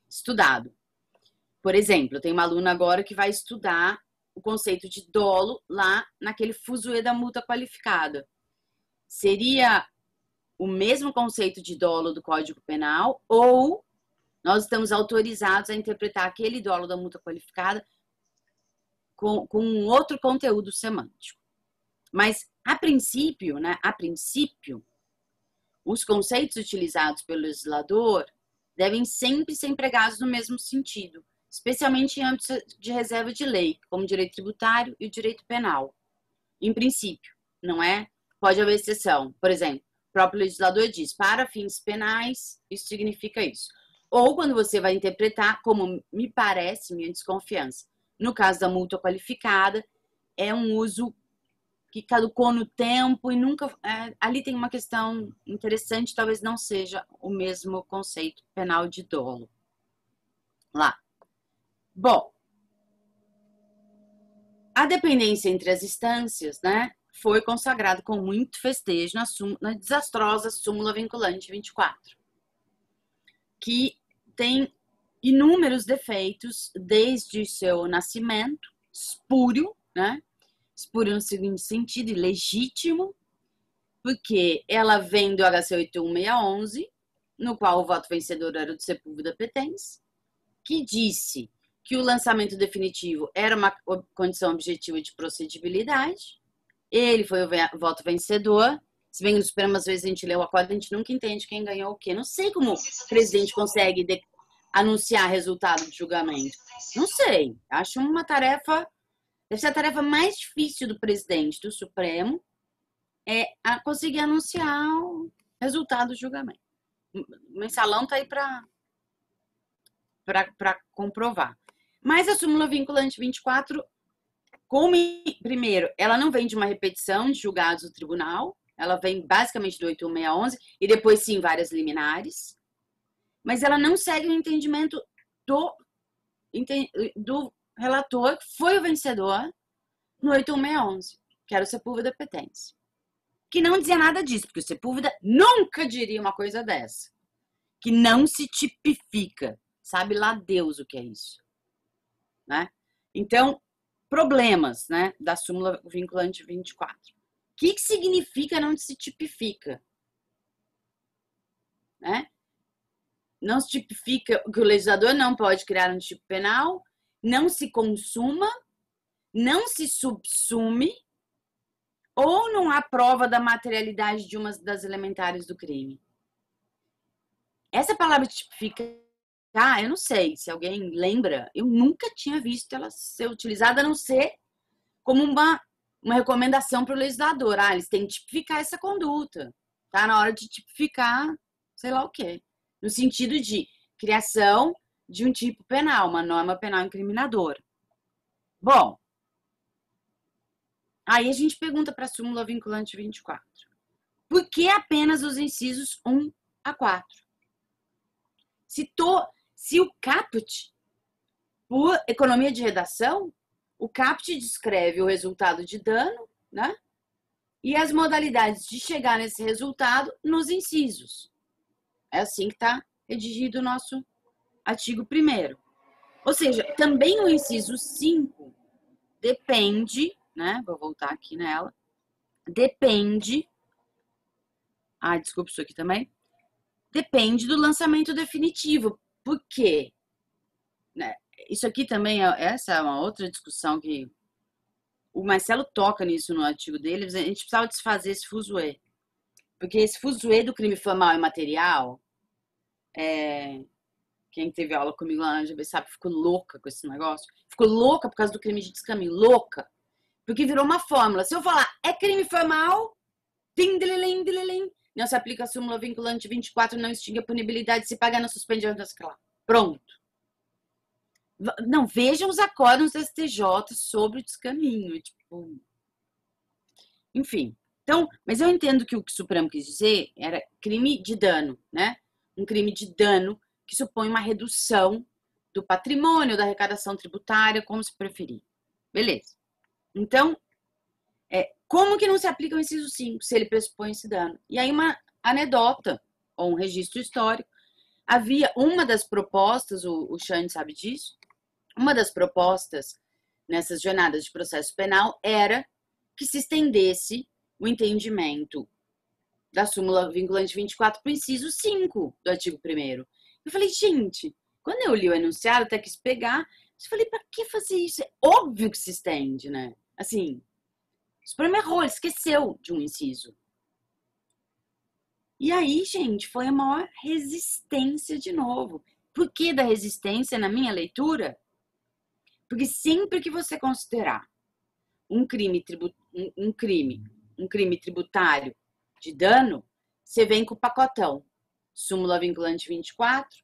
estudado. Por exemplo, eu tenho uma aluna agora que vai estudar o conceito de dolo lá naquele fuzuê da multa qualificada. Seria o mesmo conceito de dolo do Código Penal ou nós estamos autorizados a interpretar aquele dolo da multa qualificada com um outro conteúdo semântico. Mas, a princípio, né, os conceitos utilizados pelo legislador devem sempre ser empregados no mesmo sentido, especialmente em âmbitos de reserva de lei, como o direito tributário e o direito penal. Em princípio, não é? Pode haver exceção. Por exemplo, o próprio legislador diz, para fins penais, isso significa isso. Ou quando você vai interpretar, como me parece, minha desconfiança, no caso da multa qualificada, é um uso que caducou no tempo e nunca... ali tem uma questão interessante, talvez não seja o mesmo conceito penal de dolo. Lá. Bom, a dependência entre as instâncias, né, foi consagrado com muito festejo na desastrosa súmula vinculante 24, que tem inúmeros defeitos desde seu nascimento, espúrio, né? Espúrio no seguinte sentido, ilegítimo, porque ela vem do HC 81611, no qual o voto vencedor era do Sepúlveda Petens, que disse que o lançamento definitivo era uma condição objetiva de procedibilidade. Ele foi o voto vencedor. Se bem que no Supremo, às vezes, a gente lê o acordo, a gente nunca entende quem ganhou o quê. Não sei como o presidente consegue anunciar resultado de julgamento. Não sei. Acho uma tarefa... Deve ser a tarefa mais difícil do presidente do Supremo a conseguir anunciar o resultado do julgamento. O mensalão está aí para comprovar. Mas a súmula vinculante 24, primeiro, ela não vem de uma repetição de julgados do tribunal, ela vem basicamente do 81611 e depois, sim, várias liminares, mas ela não segue o entendimento do relator, que foi o vencedor no 81611, que era o Sepúlveda Petens, que não dizia nada disso, porque o Sepúlveda nunca diria uma coisa dessa, que não se tipifica, sabe lá Deus o que é isso, né? Então, problemas, né, da súmula vinculante 24. O que significa não se tipifica? Né? Não se tipifica que o legislador não pode criar um tipo penal, não se consuma, não se subsume ou não há prova da materialidade de uma das elementares do crime. Essa palavra tipificar, eu não sei se alguém lembra, eu nunca tinha visto ela ser utilizada, a não ser como uma recomendação para o legislador. Eles têm que tipificar essa conduta. Tá na hora de tipificar, sei lá o quê. No sentido de criação de um tipo penal, uma norma penal incriminadora. Bom, aí a gente pergunta para a súmula vinculante 24. Por que apenas os incisos 1 a 4? Se o caput, por economia de redação, o caput descreve o resultado de dano, né? E as modalidades de chegar nesse resultado nos incisos. É assim que está redigido o nosso artigo 1º. Ou seja, também o inciso 5 depende, né? Vou voltar aqui nela. Depende. Desculpa isso aqui também. Depende do lançamento definitivo. Por quê? Né? Isso aqui também, essa é uma outra discussão que o Marcelo toca nisso no artigo dele. A gente precisava desfazer esse fuzuê. Porque esse fuzuê do crime formal e material, quem teve aula comigo lá na GB sabe, ficou louca com esse negócio. Ficou louca por causa do crime de descaminho. Louca. Porque virou uma fórmula. Se eu falar, é crime formal, não se aplica a súmula vinculante 24, não extingue a punibilidade, se paga, não suspende a escalar. Pronto. Não, vejam os acórdãos do STJ sobre o descaminho. Tipo... Enfim. Então, mas eu entendo que o que o Supremo quis dizer era crime de dano, né? Um crime de dano que supõe uma redução do patrimônio, da arrecadação tributária, como se preferir. Beleza. Então, como que não se aplica o inciso 5, se ele pressupõe esse dano? E aí uma anedota, ou um registro histórico, havia uma das propostas, o Xande sabe disso, uma das propostas nessas jornadas de processo penal era que se estendesse o entendimento da súmula vinculante 24 para o inciso 5 do artigo 1º. Eu falei, gente, quando eu li o enunciado, até quis pegar, eu falei, para que fazer isso? É óbvio que se estende, né? Assim, o Supremo errou, ele esqueceu de um inciso. E aí, gente, foi a maior resistência de novo. Por que da resistência na minha leitura? Porque sempre que você considerar um crime tributário de dano, você vem com o pacotão. Súmula vinculante 24,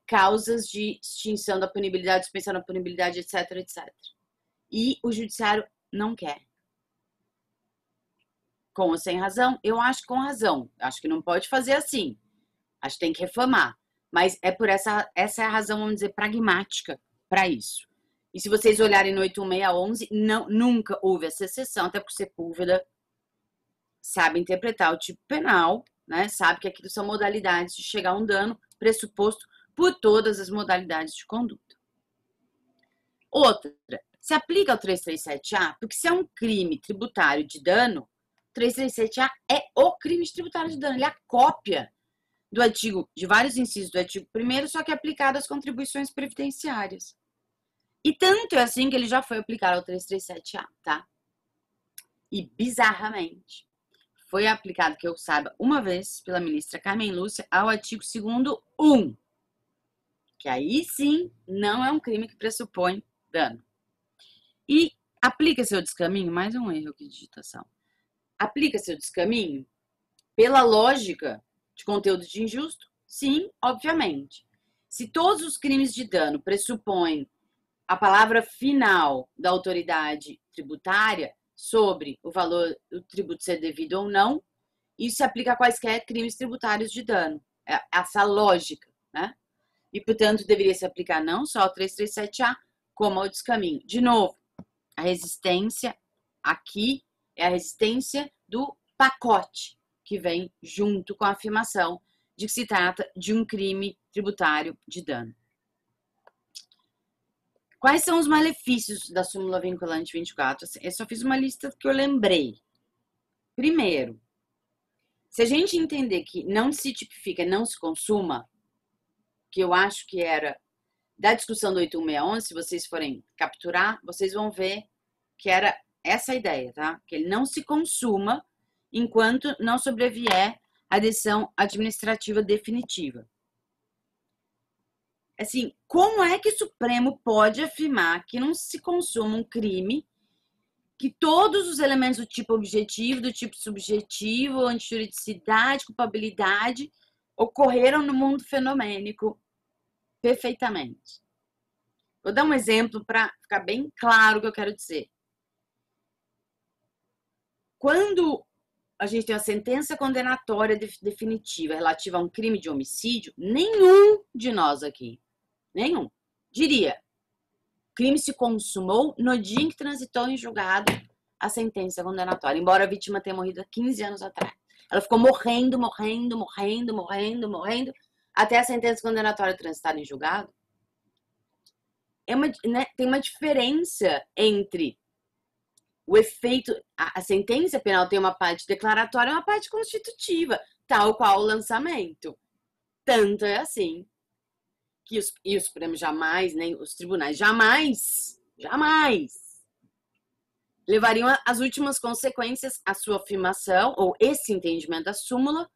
causas de extinção da punibilidade, suspensão da punibilidade, etc, etc. E o judiciário não quer. Com ou sem razão? Eu acho que com razão. Acho que não pode fazer assim. Acho que tem que reformar. Mas é por essa é a razão, vamos dizer, pragmática para isso. E se vocês olharem no 81611, nunca houve essa exceção, até porque o Sepúlveda sabe interpretar o tipo penal, né? Sabe que aquilo são modalidades de chegar a um dano pressuposto por todas as modalidades de conduta. Outra, se aplica ao 337A, porque se é um crime tributário de dano, 337A é o crime de tributário de dano, ele é a cópia do artigo, de vários incisos do artigo 1º, só que aplicado às contribuições previdenciárias. E tanto é assim que ele já foi aplicado ao 337A, tá? E bizarramente, foi aplicado, que eu saiba, uma vez pela ministra Carmen Lúcia ao artigo 2º 1, que aí sim não é um crime que pressupõe dano. E aplica-se o descaminho, mais um erro aqui de digitação. Aplica-se o descaminho pela lógica de conteúdo de injusto? Sim, obviamente. Se todos os crimes de dano pressupõem a palavra final da autoridade tributária sobre o valor do tributo ser devido ou não, isso se aplica a quaisquer crimes tributários de dano. É essa lógica, né? E, portanto, deveria se aplicar não só ao 337A, como ao descaminho. De novo, a resistência aqui é a resistência do pacote que vem junto com a afirmação de que se trata de um crime tributário de dano. Quais são os malefícios da súmula vinculante 24? Eu só fiz uma lista que eu lembrei. Primeiro, se a gente entender que não se tipifica, não se consuma, que eu acho que era da discussão do 8161, se vocês forem capturar, vocês vão ver que era essa a ideia, tá? Que ele não se consuma enquanto não sobrevier a decisão administrativa definitiva. Assim, como é que o Supremo pode afirmar que não se consuma um crime que todos os elementos do tipo objetivo, do tipo subjetivo, antijuridicidade, culpabilidade, ocorreram no mundo fenomênico perfeitamente? Vou dar um exemplo para ficar bem claro o que eu quero dizer. Quando a gente tem uma sentença condenatória definitiva relativa a um crime de homicídio, nenhum de nós aqui, nenhum, diria, o crime se consumou no dia em que transitou em julgado a sentença condenatória, embora a vítima tenha morrido há 15 anos atrás. Ela ficou morrendo, até a sentença condenatória transitar em julgado. Tem uma diferença entre o efeito, a sentença penal tem uma parte declaratória e uma parte constitutiva, tal qual o lançamento. Tanto é assim que o Supremo jamais, nem os tribunais jamais levariam as últimas consequências à sua afirmação, ou esse entendimento da súmula,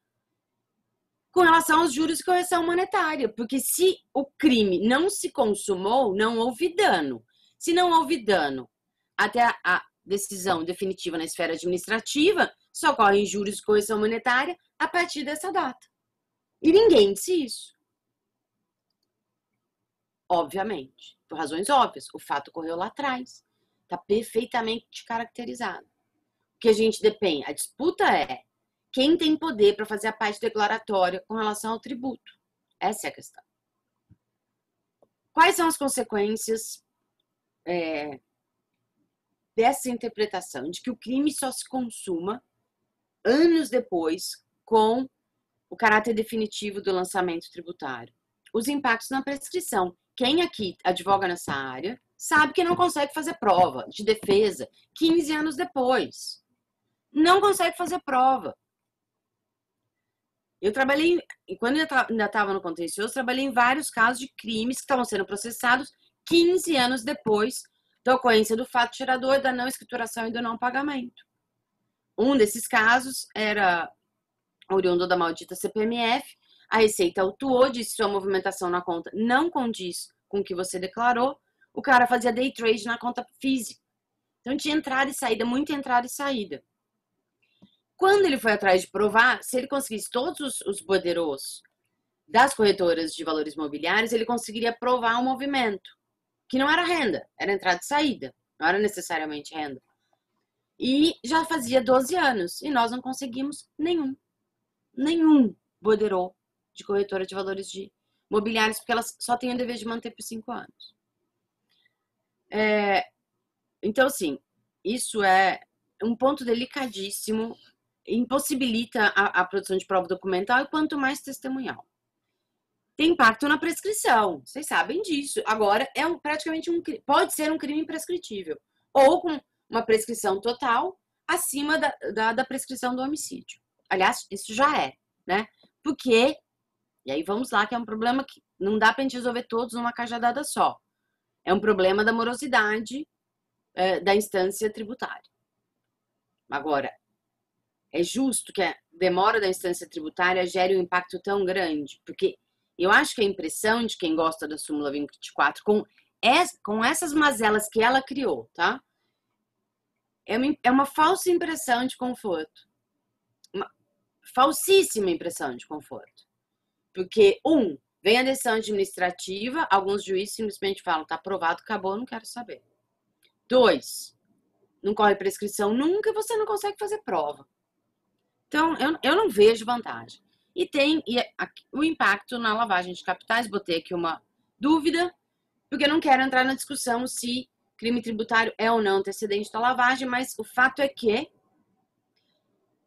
com relação aos juros de correção monetária. Porque se o crime não se consumou, não houve dano. Se não houve dano até a decisão definitiva na esfera administrativa, só ocorrem juros de correção monetária a partir dessa data. E ninguém disse isso. Obviamente, por razões óbvias, o fato ocorreu lá atrás. Está perfeitamente caracterizado. O que a gente depende, a disputa é quem tem poder para fazer a parte declaratória com relação ao tributo. Essa é a questão. Quais são as consequências dessa interpretação de que o crime só se consuma anos depois com o caráter definitivo do lançamento tributário? Os impactos na prescrição. Quem aqui advoga nessa área sabe que não consegue fazer prova de defesa 15 anos depois. Não consegue fazer prova. Eu trabalhei, quando eu ainda estava no contencioso, trabalhei em vários casos de crimes que estavam sendo processados 15 anos depois da ocorrência do fato gerador, da não escrituração e do não pagamento. Um desses casos era oriundo da maldita CPMF. A Receita autuou, disse que sua movimentação na conta não condiz com o que você declarou. O cara fazia day trade na conta física. Então tinha entrada e saída, muita entrada e saída. Quando ele foi atrás de provar, se ele conseguisse todos os bordereaux das corretoras de valores imobiliários, ele conseguiria provar um movimento, que não era renda, era entrada e saída, não era necessariamente renda. E já fazia 12 anos, e nós não conseguimos nenhum bordereau de corretora de valores de imobiliários, porque elas só têm o dever de manter por 5 anos. Então, assim, isso é um ponto delicadíssimo, impossibilita a produção de prova documental e quanto mais testemunhal. Tem impacto na prescrição, vocês sabem disso. Agora, praticamente pode ser um crime imprescritível, ou com uma prescrição total acima da prescrição do homicídio. Aliás, isso já é, né? Porque, e aí vamos lá, que é um problema que não dá pra gente resolver todos numa cajadada só. É um problema da morosidade da instância tributária. Agora, é justo que a demora da instância tributária gere um impacto tão grande? Porque eu acho que a impressão de quem gosta da súmula 24, com essas mazelas que ela criou, tá? É uma falsa impressão de conforto. Uma falsíssima impressão de conforto. Porque, vem a decisão administrativa, alguns juízes simplesmente falam, tá aprovado, acabou, não quero saber. 2, não corre prescrição nunca e você não consegue fazer prova. Então, eu não vejo vantagem. E tem o impacto na lavagem de capitais. Botei aqui uma dúvida, porque eu não quero entrar na discussão se crime tributário é ou não antecedente da lavagem, mas o fato é que,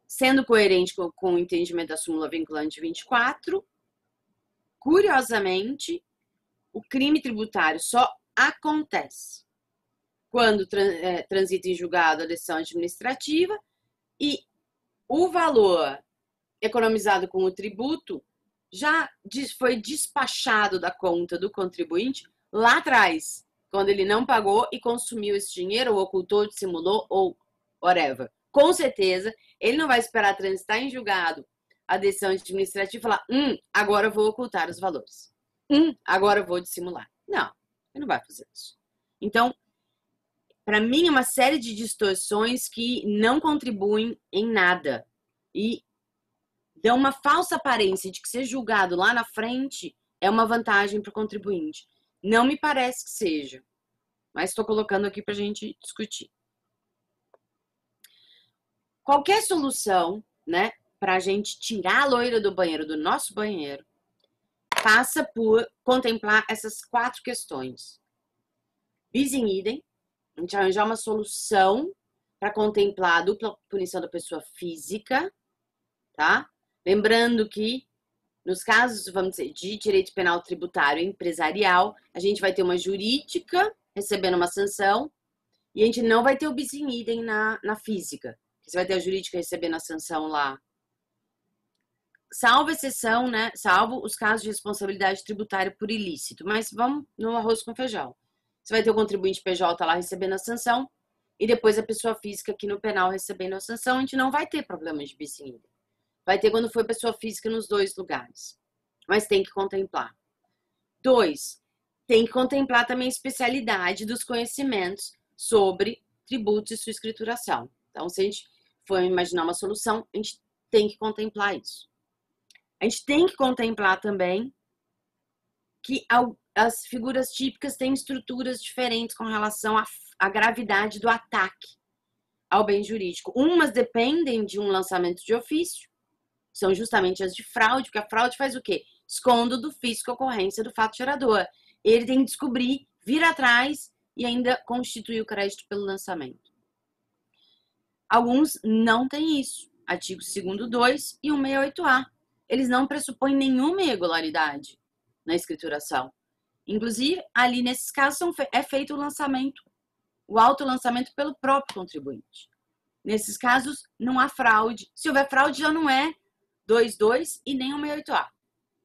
sendo coerente com o entendimento da súmula vinculante 24, curiosamente, o crime tributário só acontece quando transita em julgado a decisão administrativa e o valor economizado com o tributo já foi despachado da conta do contribuinte lá atrás, quando ele não pagou e consumiu esse dinheiro, ou ocultou, dissimulou, ou whatever. Com certeza, ele não vai esperar transitar em julgado a decisão administrativa e falar, agora eu vou ocultar os valores. Agora eu vou dissimular. Não, ele não vai fazer isso. Então, para mim, é uma série de distorções que não contribuem em nada e dão uma falsa aparência de que ser julgado lá na frente é uma vantagem para o contribuinte. Não me parece que seja, mas estou colocando aqui para a gente discutir. Qualquer solução, né, para a gente tirar a loira do banheiro, do nosso banheiro, passa por contemplar essas 4 questões. Bis in idem, a gente arranjar uma solução para contemplar a dupla punição da pessoa física, tá? Lembrando que, nos casos, vamos dizer, de direito penal tributário e empresarial, a gente vai ter uma jurídica recebendo uma sanção e a gente não vai ter o bis in idem na física. Você vai ter a jurídica recebendo a sanção lá. Salvo exceção, né? Salvo os casos de responsabilidade tributária por ilícito. Mas vamos no arroz com feijão. Você vai ter o contribuinte PJ lá recebendo a sanção e depois a pessoa física aqui no penal recebendo a sanção. A gente não vai ter problema de bis in idem. Vai ter quando for pessoa física nos 2 lugares. Mas tem que contemplar. 2, tem que contemplar também a especialidade dos conhecimentos sobre tributos e sua escrituração. Então, se a gente for imaginar uma solução, a gente tem que contemplar isso. A gente tem que contemplar também que as figuras típicas têm estruturas diferentes com relação à gravidade do ataque ao bem jurídico. Umas dependem de um lançamento de ofício, são justamente as de fraude, porque a fraude faz o quê? Escondo do fisco a ocorrência do fato gerador. Ele tem que descobrir, vir atrás e ainda constituir o crédito pelo lançamento. Alguns não têm isso. Artigo 2º 2 e 168A. Eles não pressupõem nenhuma irregularidade na escrituração. Inclusive, ali nesses casos é feito o lançamento, o autolançamento pelo próprio contribuinte. Nesses casos, não há fraude. Se houver fraude, já não é 22 e nem o 68A.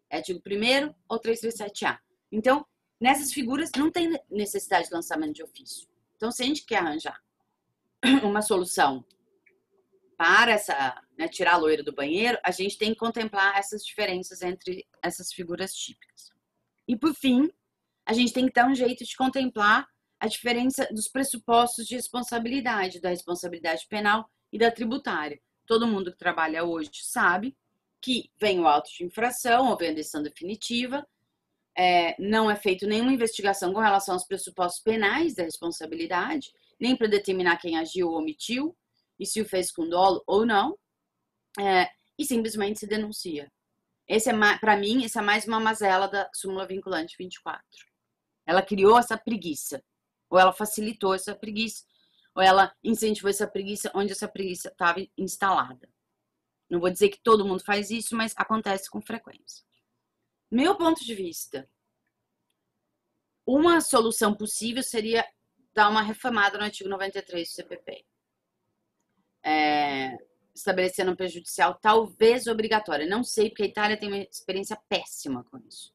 É artigo 1º ou 337A. Então, nessas figuras, não tem necessidade de lançamento de ofício. Então, se a gente quer arranjar uma solução para tirar a loira do banheiro, a gente tem que contemplar essas diferenças entre essas figuras típicas. E, por fim, a gente tem que dar um jeito de contemplar a diferença dos pressupostos de responsabilidade, da responsabilidade penal e da tributária. Todo mundo que trabalha hoje sabe que vem o auto de infração ou vem a decisão definitiva, não é feita nenhuma investigação com relação aos pressupostos penais da responsabilidade, nem para determinar quem agiu ou omitiu, e se o fez com dolo ou não, e simplesmente se denuncia. Para mim, essa é mais uma mazela da súmula vinculante 24. Ela criou essa preguiça, ou ela facilitou essa preguiça, ou ela incentivou essa preguiça onde essa preguiça estava instalada. Não vou dizer que todo mundo faz isso, mas acontece com frequência. Meu ponto de vista, uma solução possível seria dar uma reformada no artigo 93 do CPP. Estabelecendo um prejudicial talvez obrigatório. Não sei, porque a Itália tem uma experiência péssima com isso.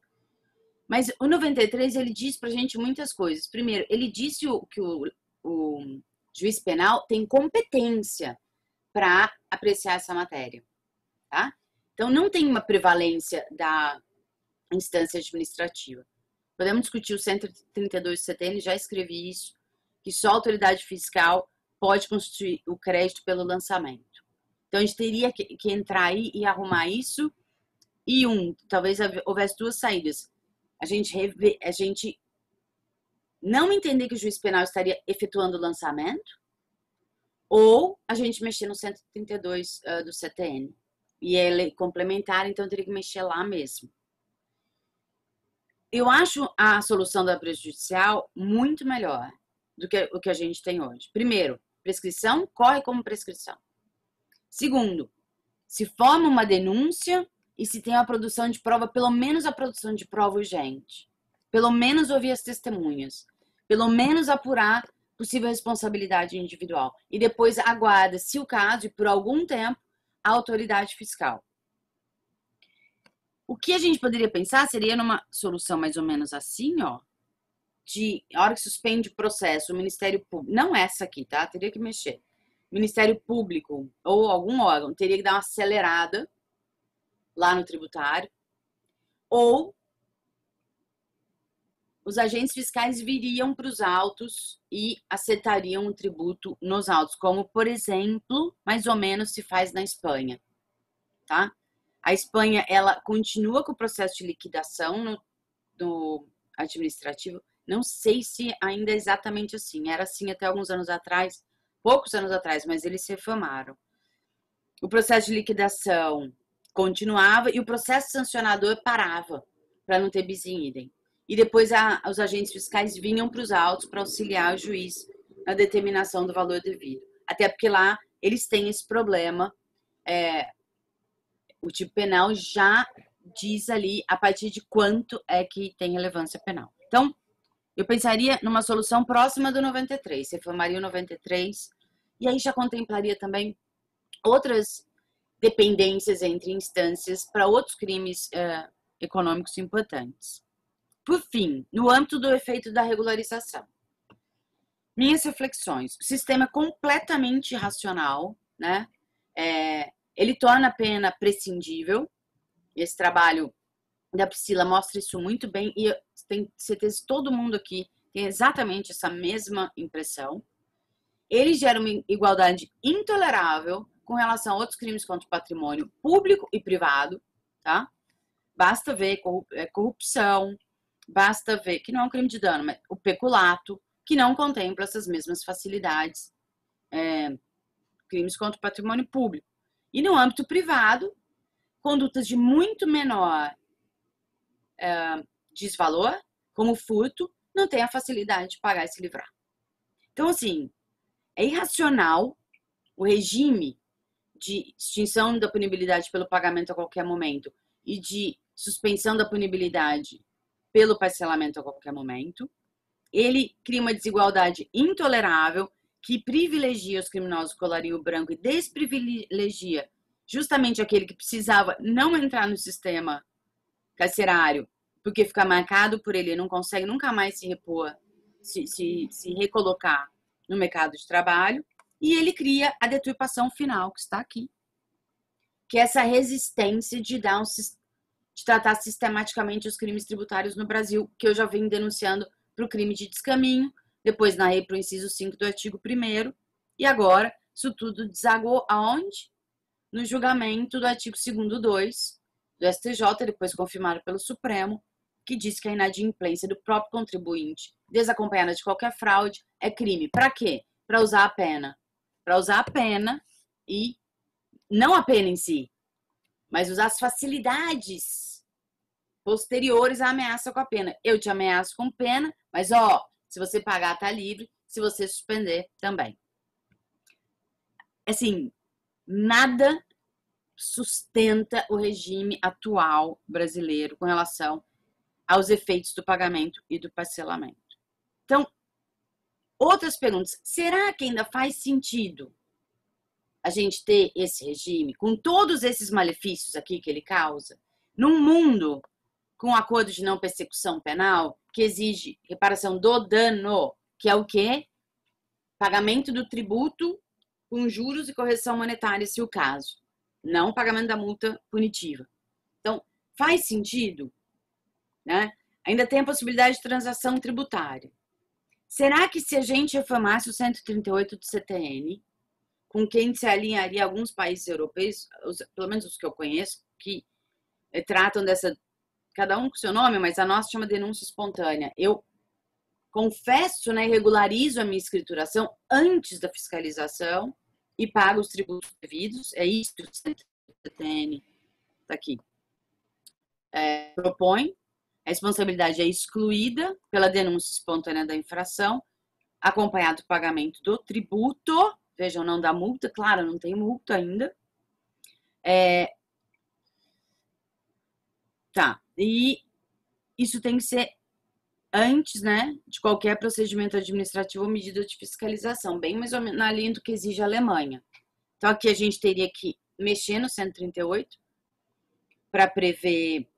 Mas o 93, ele diz pra gente muitas coisas. Primeiro, ele disse que o juiz penal tem competência para apreciar essa matéria, tá? Então, não tem uma prevalência da instância administrativa. Podemos discutir o 132 do CTN, já escrevi isso, que só a autoridade fiscal pode constituir o crédito pelo lançamento. Então, a gente teria que entrar aí e arrumar isso. E talvez houvesse duas saídas. A gente não entender que o juiz penal estaria efetuando o lançamento, ou a gente mexer no 132 do CTN. E ele complementar, então teria que mexer lá mesmo. Eu acho a solução da prejudicial muito melhor do que o que a gente tem hoje. Primeiro, prescrição corre como prescrição. Segundo, se forma uma denúncia e se tem a produção de prova, pelo menos a produção de prova urgente. Pelo menos ouvir as testemunhas. Pelo menos apurar possível responsabilidade individual. E depois aguarda, se o caso, e por algum tempo, a autoridade fiscal. O que a gente poderia pensar seria numa solução mais ou menos assim, ó, de a hora que suspende o processo, o Ministério Público, não essa aqui, tá? Teria que mexer. O Ministério Público ou algum órgão teria que dar uma acelerada lá no tributário, ou os agentes fiscais viriam para os autos e acertariam o tributo nos autos, como, por exemplo, mais ou menos se faz na Espanha, tá? A Espanha, ela continua com o processo de liquidação no administrativo. Não sei se ainda é exatamente assim. Era assim até alguns anos atrás, poucos anos atrás, mas eles se reformaram. O processo de liquidação continuava e o processo sancionador parava para não ter bis in idem. E depois os agentes fiscais vinham para os autos para auxiliar o juiz na determinação do valor devido. Até porque lá eles têm esse problema. O tipo penal já diz ali a partir de quanto é que tem relevância penal. Então, eu pensaria numa solução próxima do 93. Você reformaria o 93 e aí já contemplaria também outras dependências entre instâncias para outros crimes econômicos importantes. Por fim, no âmbito do efeito da regularização. Minhas reflexões. O sistema é completamente irracional, né? Ele torna a pena prescindível. Esse trabalho da Priscila mostra isso muito bem e eu tenho certeza que todo mundo aqui tem exatamente essa mesma impressão. Ele gera uma igualdade intolerável com relação a outros crimes contra o patrimônio público e privado, tá? Basta ver corrupção, basta ver que não é um crime de dano, mas o peculato, que não contempla essas mesmas facilidades, crimes contra o patrimônio público. E no âmbito privado, condutas de muito menor desvalor, como furto, não tem a facilidade de pagar e se livrar. Então, assim, é irracional o regime de extinção da punibilidade pelo pagamento a qualquer momento e de suspensão da punibilidade pelo parcelamento a qualquer momento. Ele cria uma desigualdade intolerável que privilegia os criminosos colarinho branco e desprivilegia justamente aquele que precisava não entrar no sistema carcerário, porque fica marcado por ele, não consegue nunca mais se repor, se recolocar no mercado de trabalho. E ele cria a deturpação final, que está aqui, que é essa resistência de tratar sistematicamente os crimes tributários no Brasil, que eu já venho denunciando para o crime de descaminho, depois narrei para o inciso 5 do artigo 1º, e agora isso tudo desagou aonde? No julgamento do artigo 2º 2 do STJ, depois confirmado pelo Supremo, que diz que a inadimplência do próprio contribuinte, desacompanhada de qualquer fraude, é crime. Para quê? Para usar a pena. Para usar a pena e não a pena em si, mas usar as facilidades posteriores à ameaça com a pena. Eu te ameaço com pena, mas se você pagar, tá livre. Se você suspender, também. Assim, nada sustenta o regime atual brasileiro com relação aos efeitos do pagamento e do parcelamento. Então, outras perguntas. Será que ainda faz sentido a gente ter esse regime com todos esses malefícios aqui que ele causa, num mundo com acordo de não persecução penal que exige reparação do dano, que é o quê? Pagamento do tributo com juros e correção monetária, se o caso. Não pagamento da multa punitiva. Então, faz sentido, né? Ainda tem a possibilidade de transação tributária. Será que se a gente reformasse o 138 do CTN, com quem se alinharia alguns países europeus, pelo menos os que eu conheço, que tratam dessa, cada um com seu nome, mas a nossa chama denúncia espontânea. Eu confesso, né, regularizo a minha escrituração antes da fiscalização e pago os tributos devidos. É isso que o CTN está aqui. Propõe. A responsabilidade é excluída pela denúncia espontânea da infração, acompanhado do pagamento do tributo. Vejam, não da multa. Claro, não tem multa ainda. Tá. E isso tem que ser antes, né, de qualquer procedimento administrativo ou medida de fiscalização, bem mais ou menos na linha do que exige a Alemanha. Então, aqui a gente teria que mexer no 138 para prever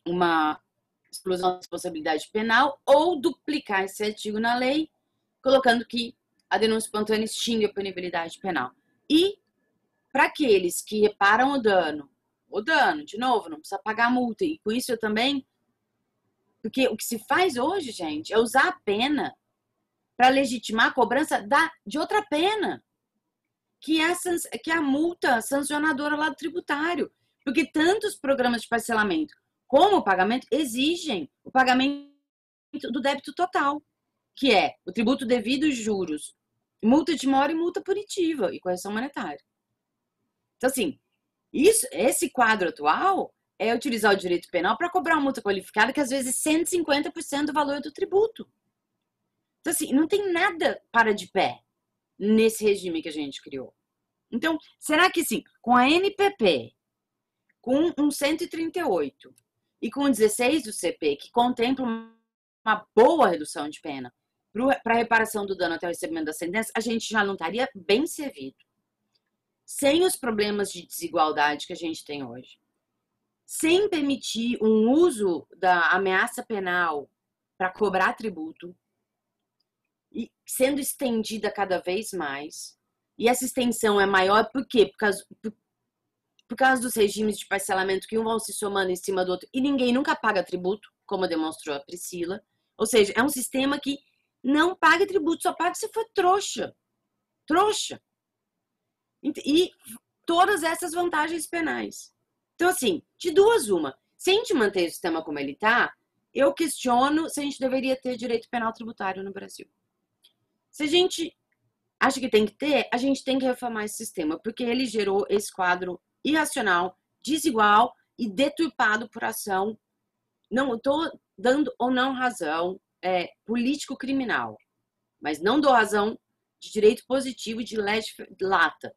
uma exclusão da responsabilidade penal ou duplicar esse artigo na lei, colocando que a denúncia espontânea extingue a punibilidade penal. E para aqueles que reparam o dano, de novo, não precisa pagar a multa. E com isso eu também... Porque o que se faz hoje, gente, é usar a pena para legitimar a cobrança de outra pena, que é a multa sancionadora lá do tributário. Porque tanto os programas de parcelamento como o pagamento exigem o pagamento do débito total, que é o tributo devido, juros, multa de mora e multa punitiva e correção monetária. Então, assim, esse quadro atual é utilizar o direito penal para cobrar uma multa qualificada que às vezes é 150% do valor do tributo. Então, assim, não tem nada para de pé nesse regime que a gente criou. Então, será que sim, com a NPP, com um 138 e com o 16 do CP, que contempla uma boa redução de pena para reparação do dano até o recebimento da sentença, a gente já não estaria bem servido. Sem os problemas de desigualdade que a gente tem hoje. Sem permitir um uso da ameaça penal para cobrar tributo, e sendo estendida cada vez mais. E essa extensão é maior por quê? Por causa dos regimes de parcelamento que um vão se somando em cima do outro e ninguém nunca paga tributo, como demonstrou a Priscila. Ou seja, é um sistema que não paga tributo, só paga se for trouxa. Trouxa. E todas essas vantagens penais. Então, assim, de duas uma. Se a gente manter o sistema como ele está, eu questiono se a gente deveria ter direito penal tributário no Brasil. Se a gente acha que tem que ter, a gente tem que reformar esse sistema, porque ele gerou esse quadro irracional, desigual e deturpado por ação. Não estou dando ou não razão político-criminal, mas não dou razão de direito positivo e de lata.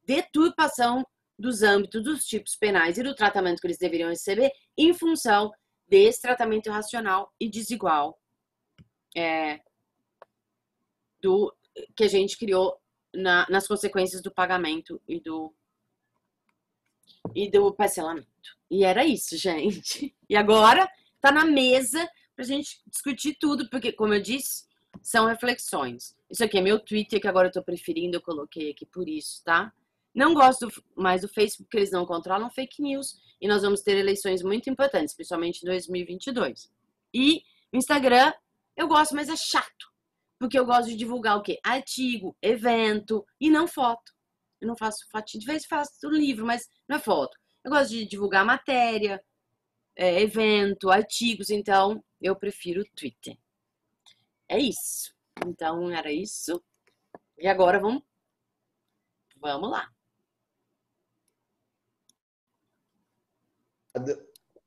Deturpação dos âmbitos dos tipos penais e do tratamento que eles deveriam receber em função desse tratamento irracional e desigual que a gente criou nas consequências do pagamento e do parcelamento. E era isso, gente. E agora tá na mesa pra gente discutir tudo, porque, como eu disse, são reflexões. Isso aqui é meu Twitter, que agora eu tô preferindo, eu coloquei aqui por isso, tá? Não gosto mais do Facebook, porque eles não controlam fake news, e nós vamos ter eleições muito importantes, principalmente em 2022. E o Instagram, eu gosto, mas é chato, porque eu gosto de divulgar o quê? Artigo, evento, e não foto. Eu não faço foto, de vez em faço livro, mas não é foto. Eu gosto de divulgar matéria, evento, artigos, então eu prefiro o Twitter. É isso. Então era isso. E agora vamos lá.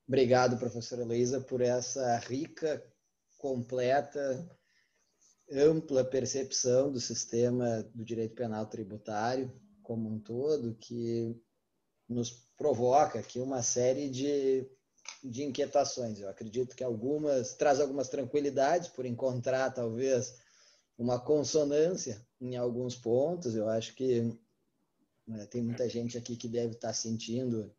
Obrigado, professora Heloísa, por essa rica, completa, ampla percepção do sistema do direito penal tributário como um todo, que nos provoca aqui uma série de inquietações. Eu acredito que traz algumas tranquilidades por encontrar, talvez, uma consonância em alguns pontos. Eu acho que tem muita gente aqui que deve estar sentindo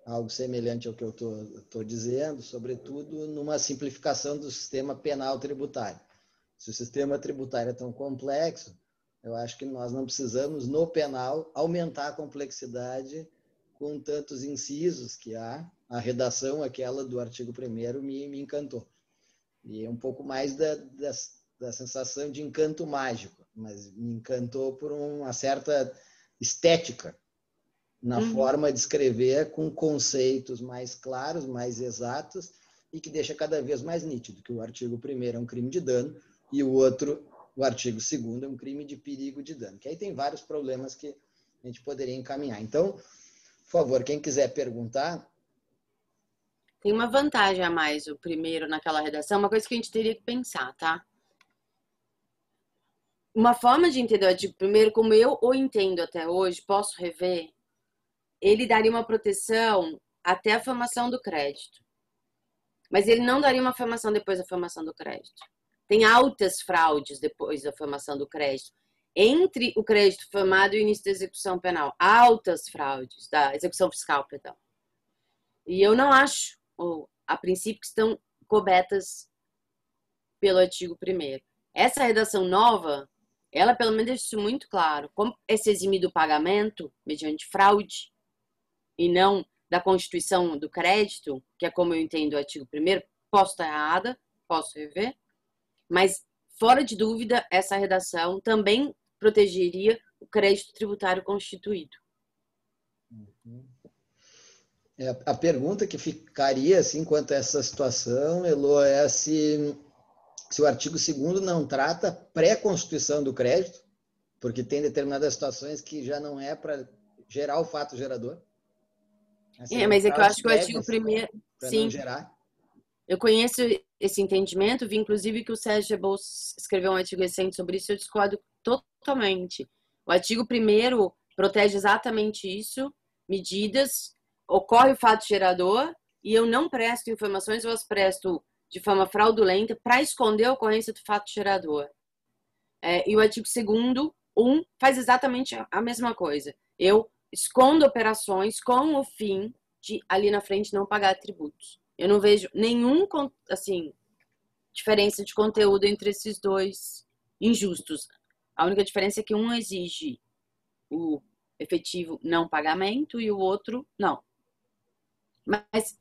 algo semelhante ao que eu estou dizendo, sobretudo numa simplificação do sistema penal tributário. Se o sistema tributário é tão complexo, eu acho que nós não precisamos, no penal, aumentar a complexidade com tantos incisos que há. A redação, aquela do artigo 1º, me encantou. E é um pouco mais da sensação de encanto mágico, mas me encantou por uma certa estética na forma de escrever, com conceitos mais claros, mais exatos, e que deixa cada vez mais nítido que o artigo 1º é um crime de dano e o outro, o artigo 2º, é um crime de perigo de dano. Que aí tem vários problemas que a gente poderia encaminhar. Então, por favor, quem quiser perguntar... Tem uma vantagem a mais, o primeiro naquela redação, uma coisa que a gente teria que pensar, tá? Uma forma de entender o artigo 1º, como eu o entendo até hoje, posso rever, ele daria uma proteção até a formação do crédito. Mas ele não daria uma formação depois da formação do crédito. Tem altas fraudes depois da formação do crédito. Entre o crédito formado e o início da execução penal. Altas fraudes, da execução fiscal, perdão. E eu não acho, a princípio, que estão cobertas pelo artigo 1º. Essa redação nova, ela pelo menos deixa isso muito claro. Como é se eximir do pagamento mediante fraude, e não da constituição do crédito, que é como eu entendo o artigo 1º, posso estar errada, posso rever, mas, fora de dúvida, essa redação também protegeria o crédito tributário constituído. A pergunta que ficaria, assim, quanto a essa situação, Elo, é se o artigo 2º não trata pré-constituição do crédito, porque tem determinadas situações que já não é para gerar o fato gerador. Mas é que eu acho que o artigo 1º... Sim. Não gerar. Eu conheço esse entendimento, vi inclusive que o Sérgio Rebouças escreveu um artigo recente sobre isso, eu discordo totalmente. O artigo 1º protege exatamente isso, medidas, ocorre o fato gerador e eu não presto informações, eu as presto de forma fraudulenta para esconder a ocorrência do fato gerador. E o artigo 2º, faz exatamente a mesma coisa. Eu escondo operações com o fim de, ali na frente, não pagar tributos. Eu não vejo nenhum, assim, diferença de conteúdo entre esses dois injustos. A única diferença é que um exige o efetivo não pagamento e o outro não. Mas,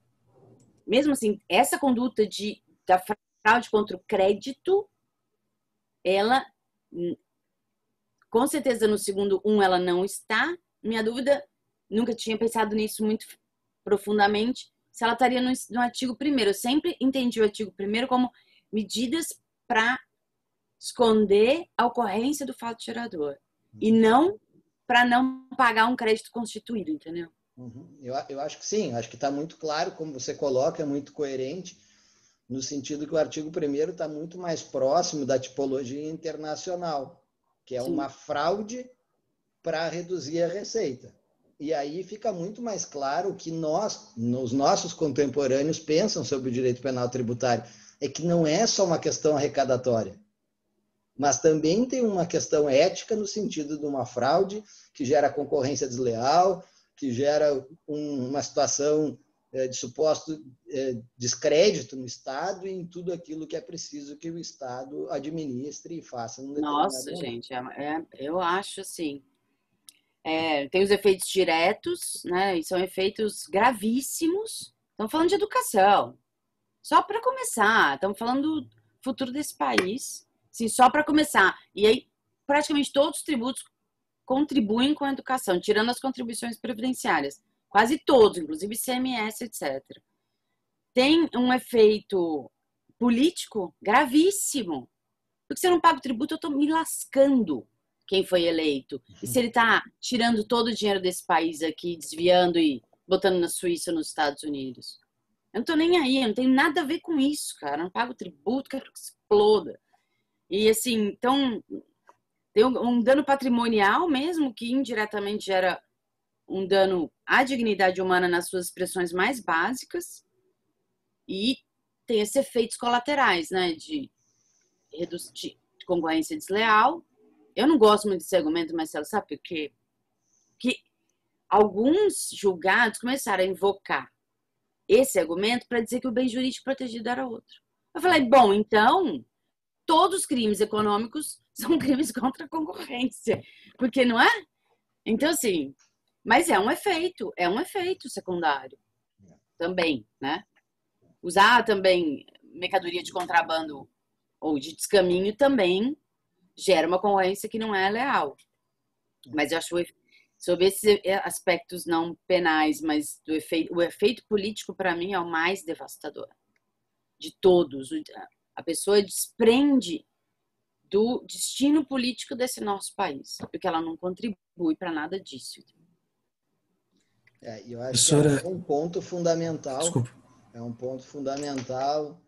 mesmo assim, essa conduta da fraude contra o crédito, ela, com certeza, no segundo ela não está. Minha dúvida, nunca tinha pensado nisso muito profundamente, se ela estaria no artigo 1º. Eu sempre entendi o artigo 1º como medidas para esconder a ocorrência do fato gerador. E não para não pagar um crédito constituído, entendeu? Eu acho que sim, acho que está muito claro como você coloca, é muito coerente, no sentido que o artigo 1º está muito mais próximo da tipologia internacional, que é uma fraude para reduzir a receita. E aí fica muito mais claro o que os nossos contemporâneos pensam sobre o direito penal tributário. É que não é só uma questão arrecadatória, mas também tem uma questão ética no sentido de uma fraude que gera concorrência desleal, que gera uma situação de suposto descrédito no Estado e em tudo aquilo que é preciso que o Estado administre e faça num determinado Nossa, momento. gente, eu acho assim. Tem os efeitos diretos, né? E são efeitos gravíssimos. Estamos falando de educação. Só para começar, estamos falando do futuro desse país. Sim, só para começar. E aí, praticamente todos os tributos contribuem com a educação, tirando as contribuições previdenciárias. Quase todos, inclusive ICMS, etc. Tem um efeito político gravíssimo. Porque se eu não pago tributo, eu estou me lascando quem foi eleito. E se ele está tirando todo o dinheiro desse país aqui, desviando e botando na Suíça ou nos Estados Unidos? Eu não tô nem aí, eu não tenho nada a ver com isso, cara. Eu não pago tributo, quero que exploda. E assim, então, tem um dano patrimonial mesmo, que indiretamente gera um dano à dignidade humana nas suas expressões mais básicas. E tem esses efeitos colaterais, né? De concorrência desleal. Eu não gosto muito desse argumento, Marcelo, sabe por quê? Que alguns julgados começaram a invocar esse argumento para dizer que o bem jurídico protegido era outro. Eu falei, bom, então, todos os crimes econômicos são crimes contra a concorrência, porque não é? Então, assim, mas é um efeito secundário também, né? Usar também mercadoria de contrabando ou de descaminho também gera uma concorrência que não é leal. Mas eu acho sobre esses aspectos não penais, mas o efeito político, para mim, é o mais devastador de todos. A pessoa desprende do destino político desse nosso país, porque ela não contribui para nada disso. Eu acho que é um ponto fundamental. Desculpa. É um ponto fundamental,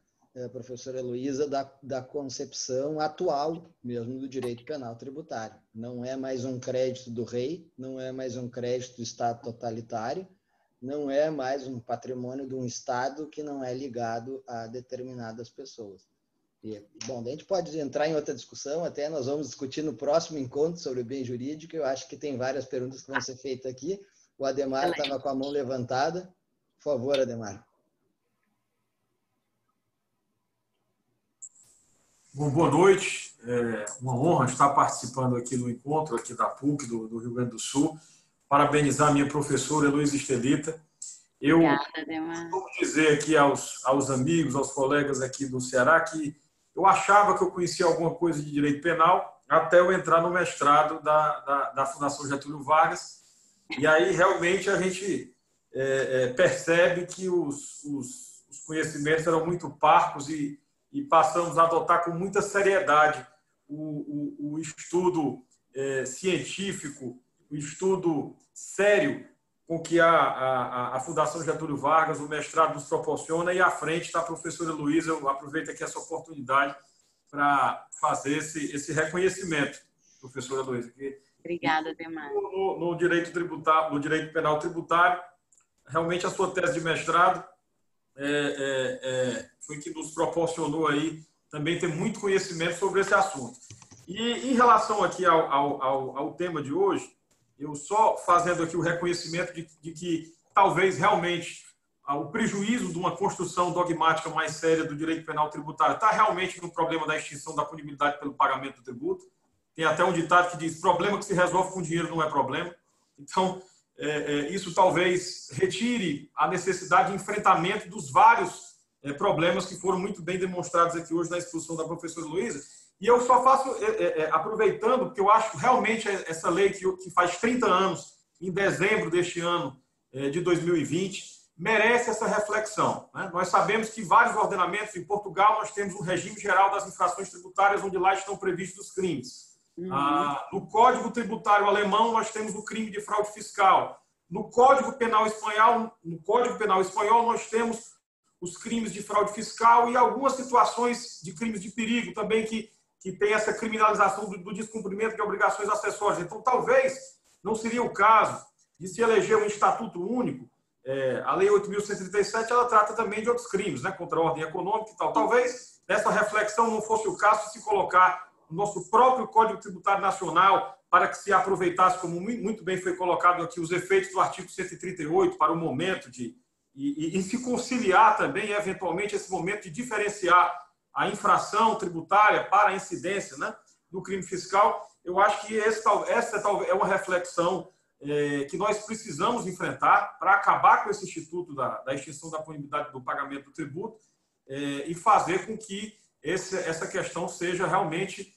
professora Heloísa, da concepção atual mesmo do direito penal tributário. Não é mais um crédito do rei, não é mais um crédito do Estado totalitário, não é mais um patrimônio de um Estado que não é ligado a determinadas pessoas. Bom, a gente pode entrar em outra discussão, até nós vamos discutir no próximo encontro sobre o bem jurídico. Eu acho que tem várias perguntas que vão ser feitas aqui. O Ademar estava com a mão levantada. Por favor, Ademar. Bom, boa noite. É uma honra estar participando aqui no encontro aqui da PUC do Rio Grande do Sul. Parabenizar a minha professora Heloísa Estelita. Eu vou dizer aqui aos amigos, aos colegas aqui do Ceará que eu achava que eu conhecia alguma coisa de direito penal até eu entrar no mestrado da Fundação Getúlio Vargas. E aí realmente a gente percebe que os conhecimentos eram muito parcos e passamos a adotar com muita seriedade o estudo científico, o estudo sério com que a Fundação Getúlio Vargas, o mestrado nos proporciona, e à frente está a professora Heloísa. Eu aproveito aqui essa oportunidade para fazer esse reconhecimento, professora Heloísa. Obrigada, Ademar. No direito tributário, no direito penal tributário, realmente a sua tese de mestrado foi que nos proporcionou aí também ter muito conhecimento sobre esse assunto. E em relação aqui ao tema de hoje, eu só fazendo aqui o reconhecimento de que talvez realmente o prejuízo de uma construção dogmática mais séria do direito penal tributário está realmente no problema da extinção da punibilidade pelo pagamento do tributo. Tem até um ditado que diz: problema que se resolve com dinheiro não é problema. Então, isso talvez retire a necessidade de enfrentamento dos vários problemas que foram muito bem demonstrados aqui hoje na exposição da professora Heloísa. E eu só faço, aproveitando, porque eu acho realmente essa lei que faz 30 anos, em dezembro deste ano de 2020, merece essa reflexão, né? Nós sabemos que vários ordenamentos, em Portugal, nós temos um regime geral das infrações tributárias, onde lá estão previstos os crimes. No Código Tributário alemão, nós temos o crime de fraude fiscal. No Código Penal espanhol, nós temos os crimes de fraude fiscal e algumas situações de crimes de perigo também que tem essa criminalização do descumprimento de obrigações acessórias. Então, talvez não seria o caso de se eleger um estatuto único. A Lei 8.137, ela trata também de outros crimes, né, contra a ordem econômica e tal. Talvez nessa reflexão não fosse o caso de se colocar o nosso próprio Código Tributário Nacional para que se aproveitasse, como muito bem foi colocado aqui, os efeitos do artigo 138 para o momento e se conciliar também, eventualmente, esse momento de diferenciar a infração tributária para a incidência, né, do crime fiscal. Eu acho que essa talvez é uma reflexão que nós precisamos enfrentar para acabar com esse instituto da extinção da punibilidade do pagamento do tributo e fazer com que essa questão seja realmente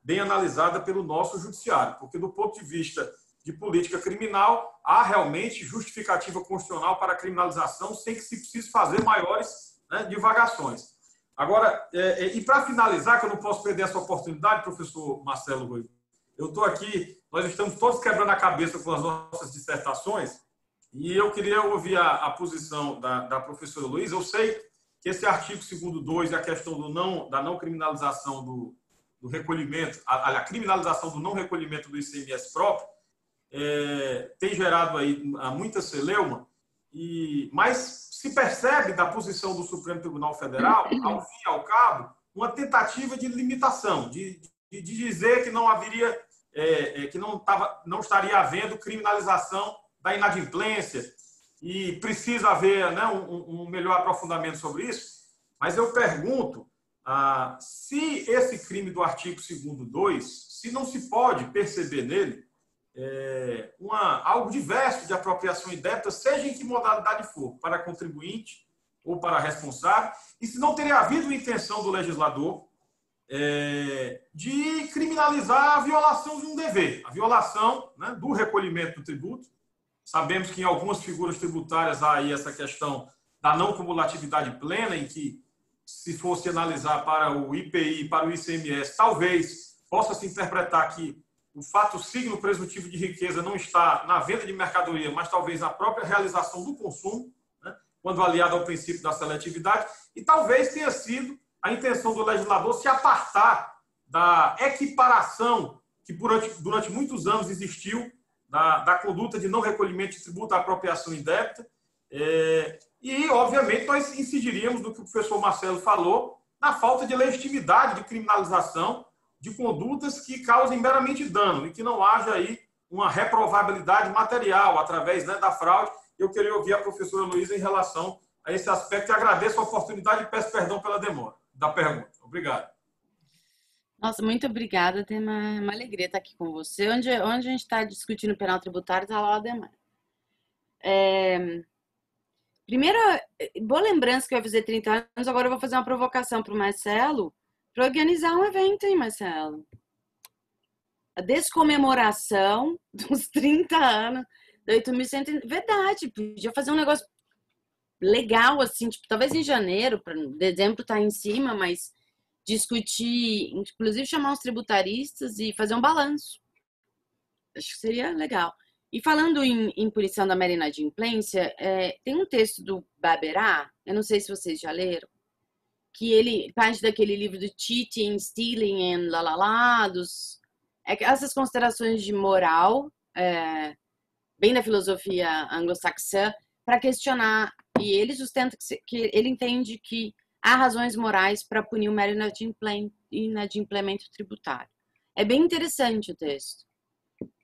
bem analisada pelo nosso judiciário, porque do ponto de vista de política criminal, há realmente justificativa constitucional para a criminalização sem que se precise fazer maiores, né, divagações. Agora, e para finalizar, que eu não posso perder essa oportunidade, professor Marcelo Rui, eu estou aqui, nós estamos todos quebrando a cabeça com as nossas dissertações e eu queria ouvir a posição da professora Luísa. Eu sei que esse artigo 2º e a questão da não criminalização do recolhimento, a criminalização do não recolhimento do ICMS próprio, tem gerado aí muita celeuma, mas se percebe da posição do Supremo Tribunal Federal, ao fim e ao cabo, uma tentativa de limitação, de dizer que não haveria, que não estaria havendo criminalização da inadimplência e precisa haver, né, um melhor aprofundamento sobre isso. Mas eu pergunto se esse crime do artigo 2º, se não se pode perceber nele algo diverso de apropriação indébita, seja em que modalidade for, para contribuinte ou para responsável, e se não teria havido intenção do legislador de criminalizar a violação de um dever, a violação, né, do recolhimento do tributo. Sabemos que em algumas figuras tributárias há aí essa questão da não cumulatividade plena, em que, se fosse analisar para o IPI e para o ICMS, talvez possa se interpretar que o fato signo presuntivo de riqueza não está na venda de mercadoria, mas talvez na própria realização do consumo, né, quando aliado ao princípio da seletividade, e talvez tenha sido a intenção do legislador se apartar da equiparação que durante muitos anos existiu da conduta de não recolhimento de tributo à apropriação indébita. E, obviamente, nós incidiríamos no que o professor Marcelo falou, na falta de legitimidade de criminalização de condutas que causem meramente dano e que não haja aí uma reprovabilidade material através, né, da fraude. Eu queria ouvir a professora Luísa em relação a esse aspecto e agradeço a oportunidade e peço perdão pela demora da pergunta. Obrigado. Nossa, muito obrigada. Tem uma alegria estar aqui com você. Onde a gente está discutindo penal tributário, está lá o Ademar. Primeiro, boa lembrança que eu ia fazer 30 anos, agora eu vou fazer uma provocação para o Marcelo, para organizar um evento, hein, Marcelo? A descomemoração dos 30 anos da 8.100. Verdade, podia fazer um negócio legal, assim, tipo, talvez em janeiro, para dezembro tá em cima, mas discutir, inclusive chamar os tributaristas e fazer um balanço. Acho que seria legal. E falando em punição da mera inadimplência, tem um texto do Barberá, eu não sei se vocês já leram, que ele parte daquele livro do cheating, stealing and lalala, essas considerações de moral, bem da filosofia anglo-saxã, para questionar, e ele sustenta que ele entende que há razões morais para punir o mero inadimplemento tributário. É bem interessante o texto.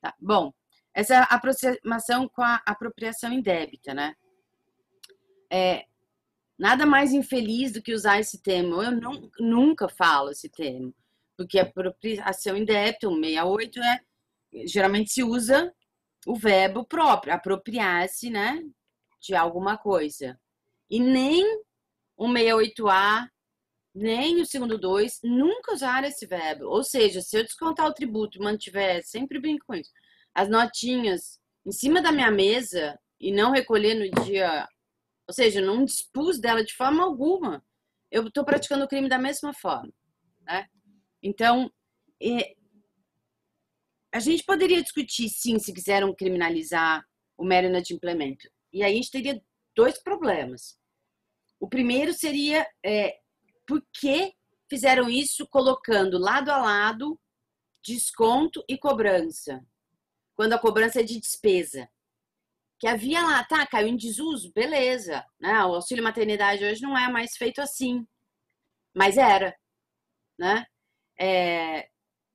Tá, bom, essa aproximação com a apropriação indébita, né? Nada mais infeliz do que usar esse termo. Eu nunca falo esse termo, porque a apropriação indébita, o 68, geralmente se usa o verbo próprio, apropriar-se, né, de alguma coisa. E nem o 68A, nem o segundo 2, nunca usaram esse verbo. Ou seja, se eu descontar o tributo e mantiver, sempre brinco com isso, as notinhas em cima da minha mesa e não recolher no dia, ou seja, não dispus dela de forma alguma, eu estou praticando o crime da mesma forma, né? Então, a gente poderia discutir, sim, se quiseram criminalizar o mero inadimplemento. E aí a gente teria dois problemas. O primeiro seria por que fizeram isso colocando lado a lado desconto e cobrança? quando a cobrança é de despesa. Que havia lá, tá, caiu em desuso, beleza, né? O auxílio maternidade hoje não é mais feito assim, mas era, né?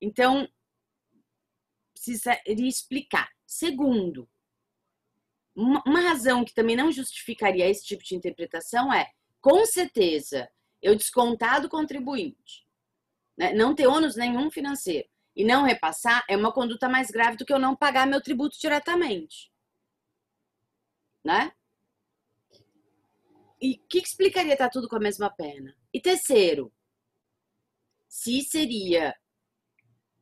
Então, precisaria explicar. Segundo, uma razão que também não justificaria esse tipo de interpretação é, com certeza, eu descontar do contribuinte, né? Não ter ônus nenhum financeiro e não repassar é uma conduta mais grave do que eu não pagar meu tributo diretamente, né? E o que explicaria estar tudo com a mesma perna? E terceiro, se seria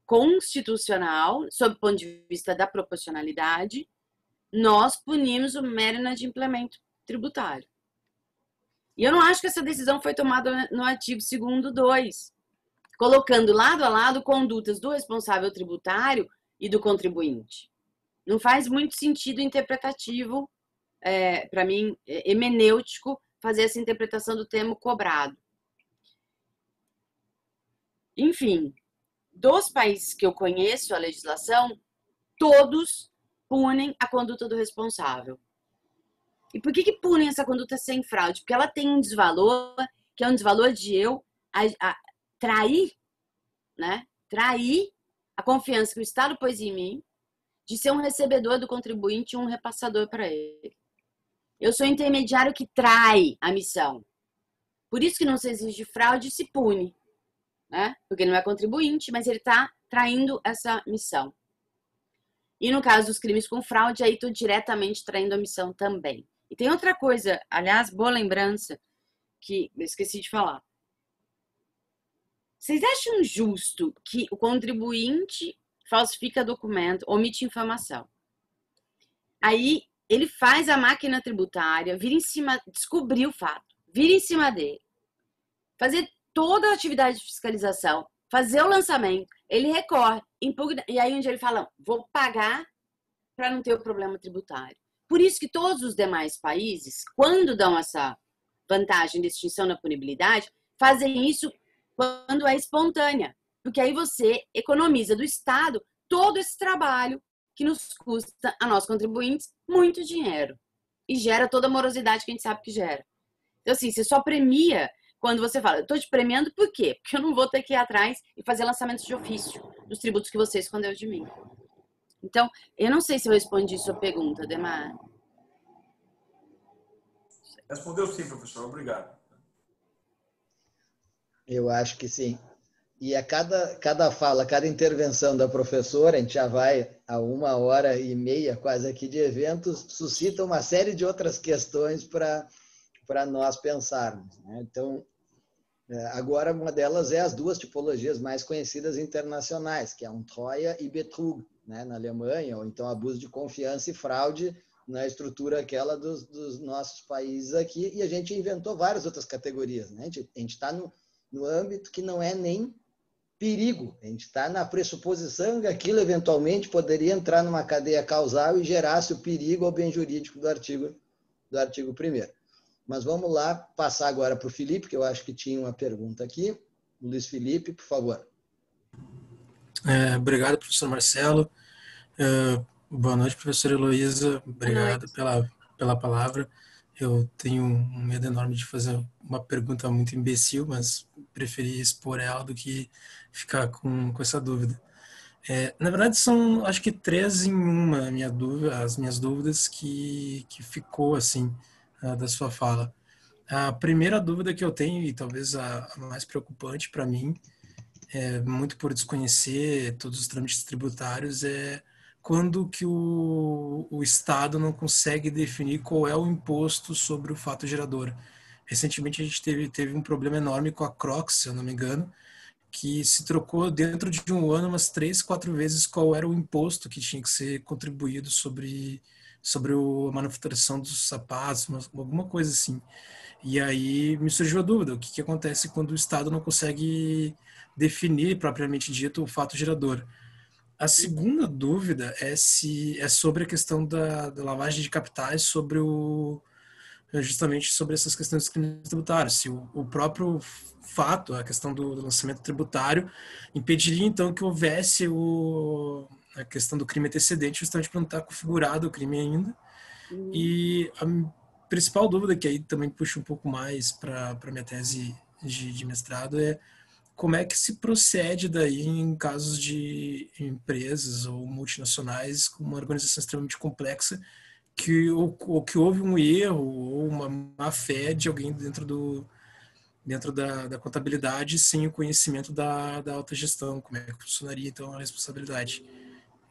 constitucional, sob o ponto de vista da proporcionalidade, nós punimos o mero inadimplemento tributário. E eu não acho que essa decisão foi tomada no artigo 2º 2, colocando lado a lado condutas do responsável tributário e do contribuinte. Não faz muito sentido interpretativo, para mim, hemenêutico, fazer essa interpretação do termo cobrado. Enfim, dos países que eu conheço a legislação, todos punem a conduta do responsável. E por que punem essa conduta sem fraude? Porque ela tem um desvalor, que é um desvalor de eu trair, né? Trair a confiança que o Estado pôs em mim de ser um recebedor do contribuinte e um repassador para ele. Eu sou intermediário que trai a missão. Por isso que não se exige fraude e se pune, né? Porque não é contribuinte, mas ele está traindo essa missão. E no caso dos crimes com fraude, aí estou diretamente traindo a missão também. E tem outra coisa, aliás, boa lembrança, que eu esqueci de falar. Vocês acham justo que o contribuinte falsifica documento, omite informação? Aí ele faz a máquina tributária vir em cima, descobrir o fato, vir em cima dele, fazer toda a atividade de fiscalização, fazer o lançamento, ele recorre, impugna, e aí onde ele fala, vou pagar para não ter o problema tributário. Por isso que todos os demais países, quando dão essa vantagem de extinção na punibilidade, fazem isso quando é espontânea, porque aí você economiza do Estado todo esse trabalho que nos custa, a nós contribuintes, muito dinheiro. E gera toda a morosidade que a gente sabe que gera. Então, assim, você só premia quando você fala, eu estou te premiando por quê? Porque eu não vou ter que ir atrás e fazer lançamentos de ofício dos tributos que você escondeu de mim. Então, eu não sei se eu respondi sua pergunta, Ademar. Respondeu sim, professor. Obrigado. Eu acho que sim. E a cada fala, cada intervenção da professora, a gente já vai a 1h30 quase aqui de eventos, suscita uma série de outras questões para nós pensarmos, né? Então, agora uma delas é as duas tipologias mais conhecidas internacionais, que é Untreue e Betrug, né, na Alemanha, ou então abuso de confiança e fraude na estrutura aquela dos nossos países aqui, e a gente inventou várias outras categorias, né? A gente está no âmbito que não é nem perigo, a gente está na pressuposição que aquilo eventualmente poderia entrar numa cadeia causal e gerasse o perigo ao bem jurídico do artigo 1º. Mas vamos lá, passar agora para o Felipe, que eu acho que tinha uma pergunta aqui. Luiz Felipe, por favor. Obrigado, professor Marcelo. Boa noite, professora Heloísa. Obrigado pela palavra. Eu tenho um medo enorme de fazer uma pergunta muito imbecil, mas preferi expor ela do que ficar com essa dúvida. Na verdade, são, acho que 3 em uma as minhas dúvidas que ficou, assim, da sua fala. A primeira dúvida que eu tenho, e talvez a mais preocupante para mim, muito por desconhecer todos os trâmites tributários, é quando que o Estado não consegue definir qual é o imposto sobre o fato gerador. Recentemente a gente teve um problema enorme com a Crocs, se eu não me engano, que se trocou dentro de um ano umas 3, 4 vezes qual era o imposto que tinha que ser contribuído sobre a manufaturação dos sapatos, alguma coisa assim. E aí me surgiu a dúvida, o que acontece quando o Estado não consegue definir propriamente dito o fato gerador? A segunda dúvida é sobre a questão da lavagem de capitais, justamente sobre essas questões dos crimes tributários. Se o próprio fato, a questão do lançamento tributário, impediria então que houvesse a questão do crime antecedente, justamente para não estar configurado o crime ainda. E a principal dúvida, que aí também puxa um pouco mais para minha tese de mestrado, é como é que se procede daí em casos de empresas ou multinacionais com uma organização extremamente complexa ou que houve um erro ou uma má-fé de alguém dentro da contabilidade sem o conhecimento da alta gestão. Como é que funcionaria, então, a responsabilidade?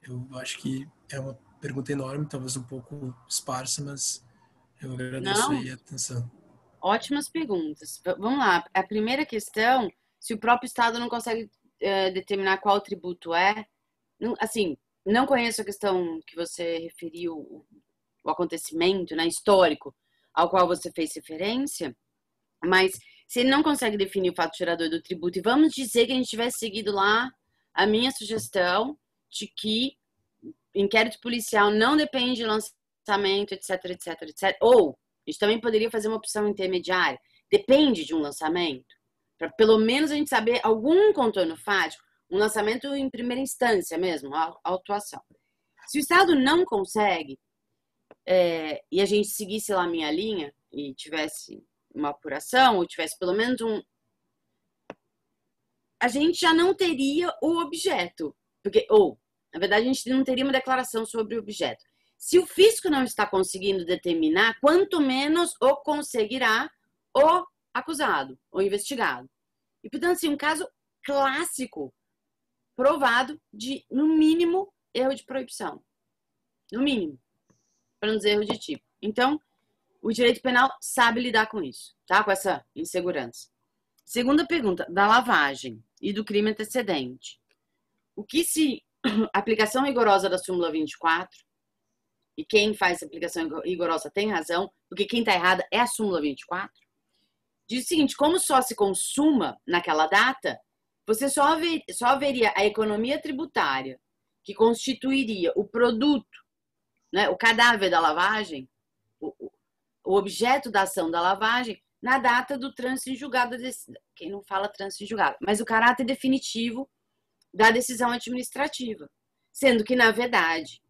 Eu acho que é uma pergunta enorme, talvez um pouco esparsa, mas eu agradeço Não, aí a atenção. ótimas perguntas. Vamos lá. A primeira questão, se o próprio Estado não consegue determinar qual tributo é, não, assim, não conheço a questão que você referiu, o acontecimento, né, histórico ao qual você fez referência, mas se ele não consegue definir o fato gerador do tributo, e vamos dizer que a gente tivesse seguido lá a minha sugestão de que inquérito policial não depende de lançamento, etc, etc, etc, ou a gente também poderia fazer uma opção intermediária, depende de um lançamento, para pelo menos a gente saber algum contorno fático, um lançamento em primeira instância mesmo, a autuação. Se o Estado não consegue, e a gente seguisse lá a minha linha e tivesse uma apuração, ou tivesse pelo menos a gente já não teria o objeto, na verdade, a gente não teria uma declaração sobre o objeto. Se o fisco não está conseguindo determinar, quanto menos o conseguirá o acusado, o investigado. E, portanto, assim, um caso clássico, provado de, no mínimo, erro de proibição. No mínimo. Para não dizer erro de tipo. Então, o direito penal sabe lidar com isso, tá? Com essa insegurança. Segunda pergunta, da lavagem e do crime antecedente. O que se aplicação rigorosa da súmula 24, e quem faz a aplicação rigorosa tem razão, porque quem está errada é a súmula 24, diz o seguinte, como só se consuma naquela data, você só haveria a economia tributária que constituiria o produto, né, o cadáver da lavagem, o objeto da ação da lavagem, na data do trânsito em julgado, quem não fala trânsito em julgado, mas o caráter definitivo da decisão administrativa. Sendo que, na verdade,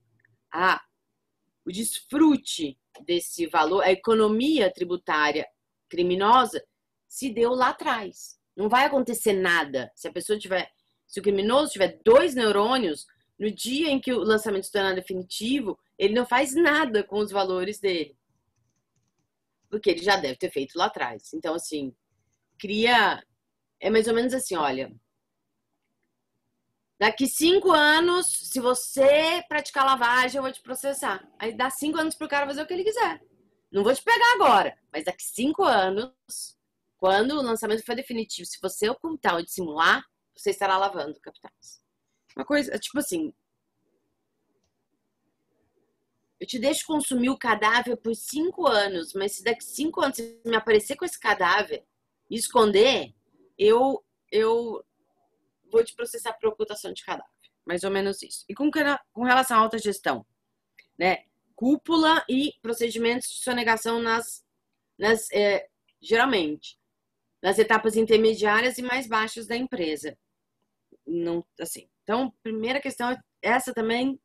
o desfrute desse valor, a economia tributária criminosa, se deu lá atrás. Não vai acontecer nada se o criminoso tiver 2 neurônios, no dia em que o lançamento se tornar definitivo, ele não faz nada com os valores dele. Porque ele já deve ter feito lá atrás. Então, assim, é mais ou menos assim, olha, daqui 5 anos, se você praticar lavagem, eu vou te processar. Aí dá 5 anos pro cara fazer o que ele quiser. Não vou te pegar agora, mas daqui 5 anos, quando o lançamento for definitivo, se você ocultar ou dissimular, você estará lavando capitais. Uma coisa, tipo assim, eu te deixo consumir o cadáver por 5 anos, mas se daqui 5 anos você me aparecer com esse cadáver e esconder, eu vou te processar por ocultação de cadáver. Mais ou menos isso. E com relação à alta gestão, né? Cúpula e procedimentos de sonegação geralmente, nas etapas intermediárias e mais baixas da empresa. Não, assim. Então, primeira questão, essa também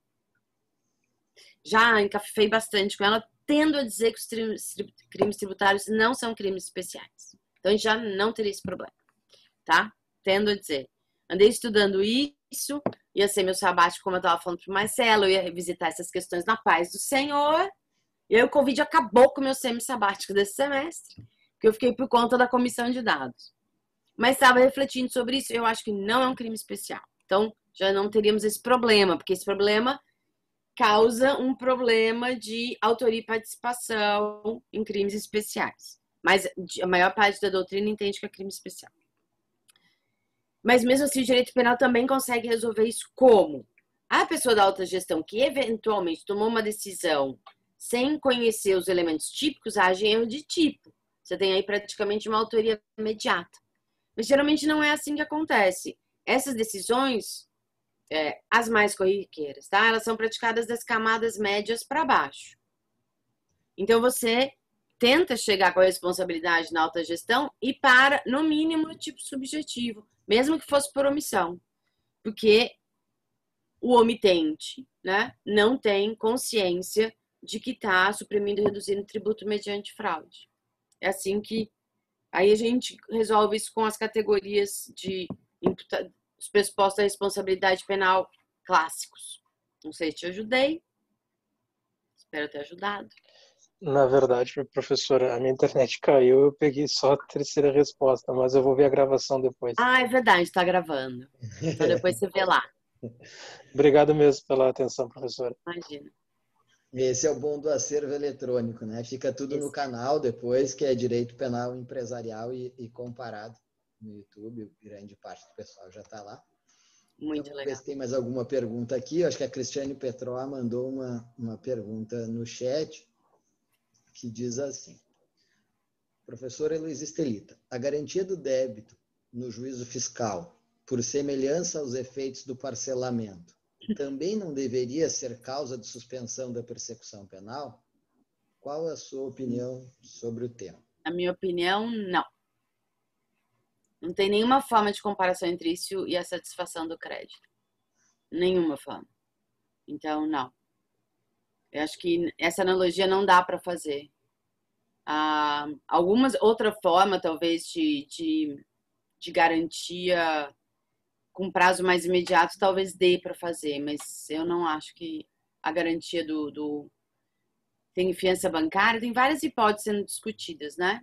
já encafifei bastante com ela, tendo a dizer que os crimes tributários não são crimes especiais. Então, a gente já não teria esse problema, tá? Tendo a dizer. Andei estudando isso, ia ser meu sabático, como eu estava falando para o Marcelo, eu ia revisitar essas questões na paz do Senhor. E aí o Covid acabou com o meu semi-sabático desse semestre, que eu fiquei por conta da comissão de dados. Mas estava refletindo sobre isso, eu acho que não é um crime especial. Então, já não teríamos esse problema, porque esse problema causa um problema de autoria e participação em crimes especiais. Mas a maior parte da doutrina entende que é crime especial. Mas mesmo assim, o direito penal também consegue resolver isso como? A pessoa da alta gestão que eventualmente tomou uma decisão sem conhecer os elementos típicos age em erro de tipo. Você tem aí praticamente uma autoria imediata. Mas geralmente não é assim que acontece. Essas decisões, as mais corriqueiras, tá? Elas são praticadas das camadas médias para baixo. Então você tenta chegar com a responsabilidade na alta gestão e para, no mínimo, no tipo subjetivo, mesmo que fosse por omissão. Porque o omitente, né, não tem consciência de que está suprimindo e reduzindo tributo mediante fraude. É assim que aí a gente resolve isso com as categorias de os pressupostos da responsabilidade penal clássicos. Não sei se te ajudei. Espero ter ajudado. Na verdade, professora, a minha internet caiu, eu peguei só a terceira resposta, mas eu vou ver a gravação depois. Ah, é verdade, está gravando. Então depois você vê lá. Obrigado mesmo pela atenção, professora. Imagina. Esse é o bom do acervo eletrônico, né? Fica tudo no canal depois, que é Direito Penal Empresarial e Comparado no YouTube. Grande parte do pessoal já está lá. Muito então, vamos legal. ver se tem mais alguma pergunta aqui. Eu acho que a Cristiane Petró mandou uma pergunta no chat que diz assim: professora Heloísa Estelita, a garantia do débito no juízo fiscal, por semelhança aos efeitos do parcelamento, também não deveria ser causa de suspensão da persecução penal? Qual a sua opinião sobre o tema? Na minha opinião, não. Não tem nenhuma forma de comparação entre isso e a satisfação do crédito. Nenhuma forma. Então, não. Eu acho que essa analogia não dá para fazer. Outra forma, talvez, de garantia com prazo mais imediato, talvez dê para fazer, mas eu não acho que a garantia tem fiança bancária, tem várias hipóteses sendo discutidas, né?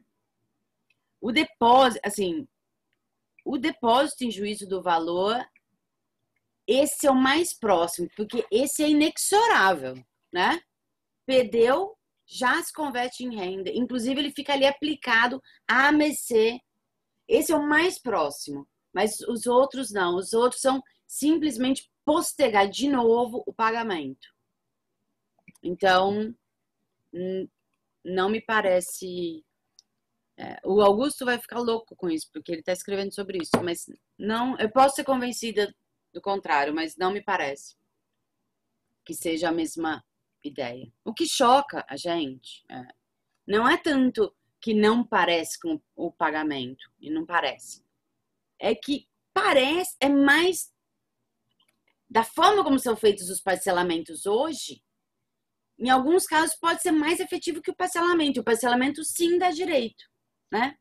O depósito, assim, o depósito em juízo do valor, esse é o mais próximo, porque esse é inexorável, né? Perdeu, já se converte em renda. Inclusive, ele fica ali aplicado à mercê. Esse é o mais próximo. Mas os outros não. Os outros são simplesmente postergar de novo o pagamento. Então, não me parece... o Augusto vai ficar louco com isso, porque ele está escrevendo sobre isso. Mas não, eu posso ser convencida do contrário, mas não me parece que seja a mesma ideia. O que choca a gente não é tanto que não parece com o pagamento, e não parece. É que parece, é mais da forma como são feitos os parcelamentos hoje, em alguns casos pode ser mais efetivo que o parcelamento. O parcelamento sim dá direito, né?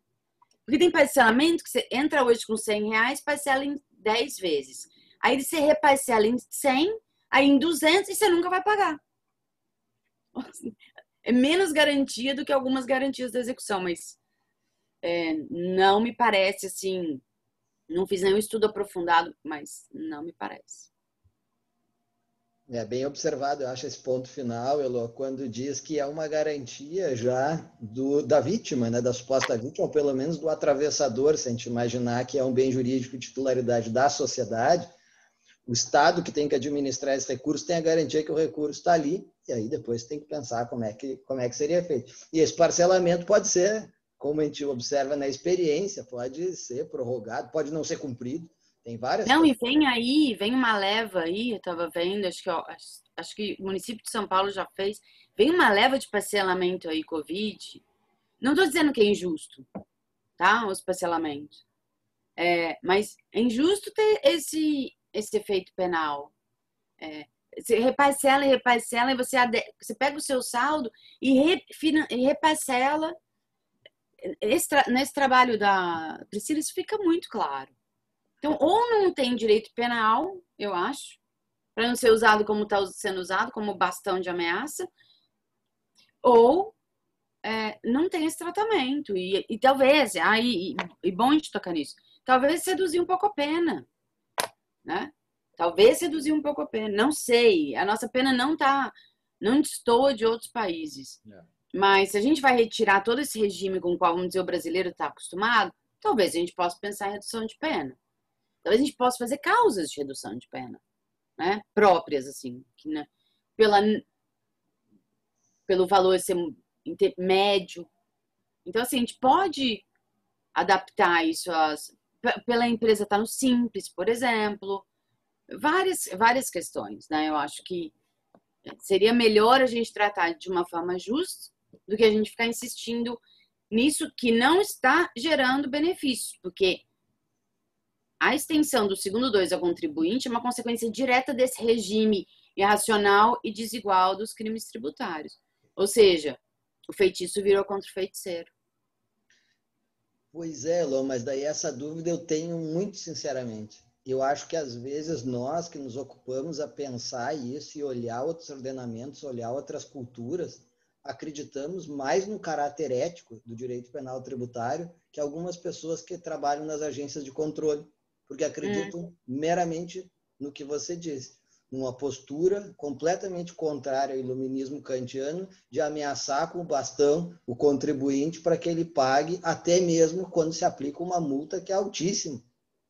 Porque tem parcelamento que você entra hoje com R$100, parcela em 10 vezes. Aí você reparcela em 100, aí em 200 e você nunca vai pagar. É menos garantia do que algumas garantias da execução, mas não me parece assim, não fiz nenhum estudo aprofundado, mas não me parece. É bem observado, eu acho, esse ponto final, Elo, quando diz que é uma garantia já da vítima, né, da suposta vítima, ou pelo menos do atravessador, se a gente imaginar que é um bem jurídico de titularidade da sociedade, o Estado que tem que administrar esse recurso tem a garantia que o recurso está ali, e aí depois tem que pensar como é que seria feito. E esse parcelamento pode ser, como a gente observa na experiência, pode ser prorrogado, pode não ser cumprido. Tem várias não, coisas. E vem uma leva aí, eu estava vendo, acho que o município de São Paulo já fez, vem uma leva de parcelamento aí, Covid. Não estou dizendo que é injusto, tá? Os parcelamentos. Mas é injusto ter esse efeito penal. Você reparcela e você pega o seu saldo e reparcela. Nesse trabalho da Priscila, isso fica muito claro. Então, ou não tem direito penal, eu acho, para não ser usado como está sendo usado, como bastão de ameaça, ou não tem esse tratamento. E talvez, e bom a gente tocar nisso, talvez reduzir um pouco a pena, né? Talvez reduzir um pouco a pena, não sei. A nossa pena não destoa de outros países. Mas se a gente vai retirar todo esse regime com o qual, vamos dizer, o brasileiro está acostumado, talvez a gente possa pensar em redução de pena. Talvez a gente possa fazer causas de redução de pena, né? Próprias, assim, que, né? Pelo valor ser médio. Então, assim, a gente pode adaptar isso pela empresa estar no Simples, por exemplo. Várias questões, né? Eu acho que seria melhor a gente tratar de uma forma justa do que a gente ficar insistindo nisso que não está gerando benefícios, porque a extensão do segundo 2 ao contribuinte é uma consequência direta desse regime irracional e desigual dos crimes tributários. Ou seja, o feitiço virou contra o feiticeiro. Pois é, Lô, mas daí essa dúvida eu tenho muito sinceramente. Eu acho que às vezes nós que nos ocupamos a pensar isso e olhar outros ordenamentos, olhar outras culturas, acreditamos mais no caráter ético do direito penal tributário que algumas pessoas que trabalham nas agências de controle, porque acreditam meramente no que você disse, numa postura completamente contrária ao iluminismo kantiano de ameaçar com o bastão o contribuinte para que ele pague até mesmo quando se aplica uma multa que é altíssima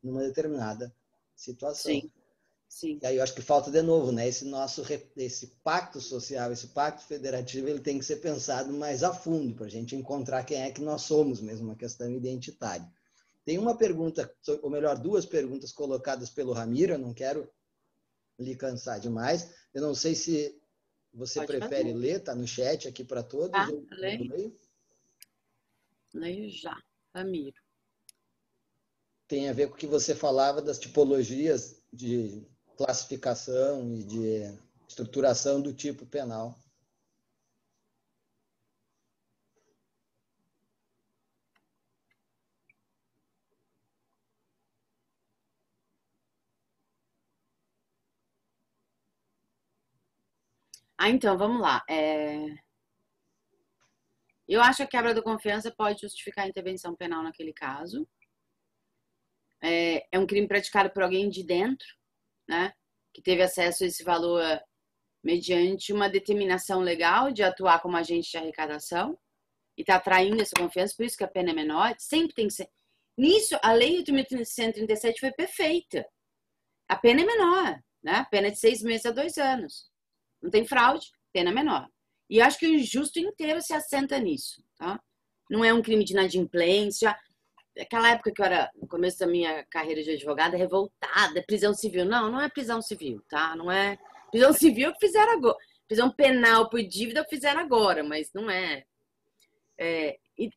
numa determinada situação. Sim, sim. E aí eu acho que falta de novo, né? Esse pacto social, esse pacto federativo, ele tem que ser pensado mais a fundo para a gente encontrar quem é que nós somos mesmo, uma questão identitária. Tem uma pergunta, ou melhor, duas perguntas colocadas pelo Ramiro, eu não quero lhe cansar demais. Eu não sei se você prefere ler, está no chat aqui para todos. Tá, leio. Leio já, Ramiro. Tem a ver com o que você falava das tipologias de classificação e de estruturação do tipo penal. Então, vamos lá. Eu acho que a quebra da confiança pode justificar a intervenção penal naquele caso. É um crime praticado por alguém de dentro, né? Que teve acesso a esse valor mediante uma determinação legal de atuar como agente de arrecadação e está atraindo essa confiança, por isso que a pena é menor. Sempre tem que ser. Nisso, a Lei 8.137 foi perfeita. A pena é menor, né? A pena é de 6 meses a 2 anos. Não tem fraude, pena menor. E acho que o justo inteiro se assenta nisso, tá? Não é um crime de inadimplência. Aquela época que eu era, no começo da minha carreira de advogada, revoltada, prisão civil. Não é prisão civil, tá? Não é prisão civil que fizeram agora. Prisão penal por dívida que fizeram agora, mas não é.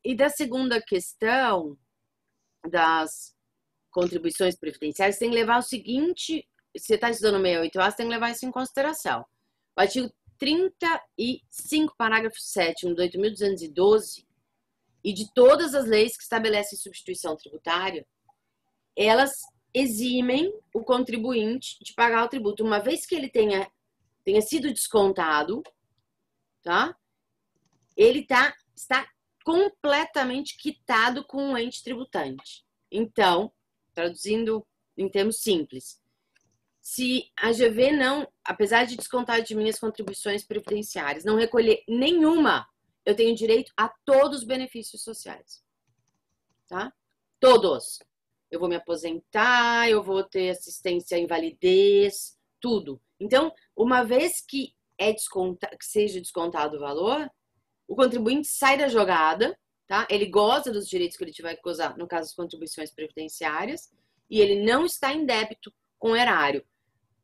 E da segunda questão, das contribuições previdenciárias, tem que levar o seguinte, você está estudando 68A, você tem que levar isso em consideração. O artigo 35, parágrafo 7º do 8.212, e de todas as leis que estabelecem substituição tributária, elas eximem o contribuinte de pagar o tributo, uma vez que ele tenha sido descontado, tá? Ele está completamente quitado com o ente tributante. Então, traduzindo em termos simples, se a GV não, apesar de descontar de mim as contribuições previdenciárias, não recolher nenhuma, eu tenho direito a todos os benefícios sociais. Tá? Todos. Eu vou me aposentar, eu vou ter assistência à invalidez, tudo. Então, uma vez que seja descontado o valor, o contribuinte sai da jogada, tá? Ele goza dos direitos que ele tiver que gozar, no caso das contribuições previdenciárias, e ele não está em débito com o erário.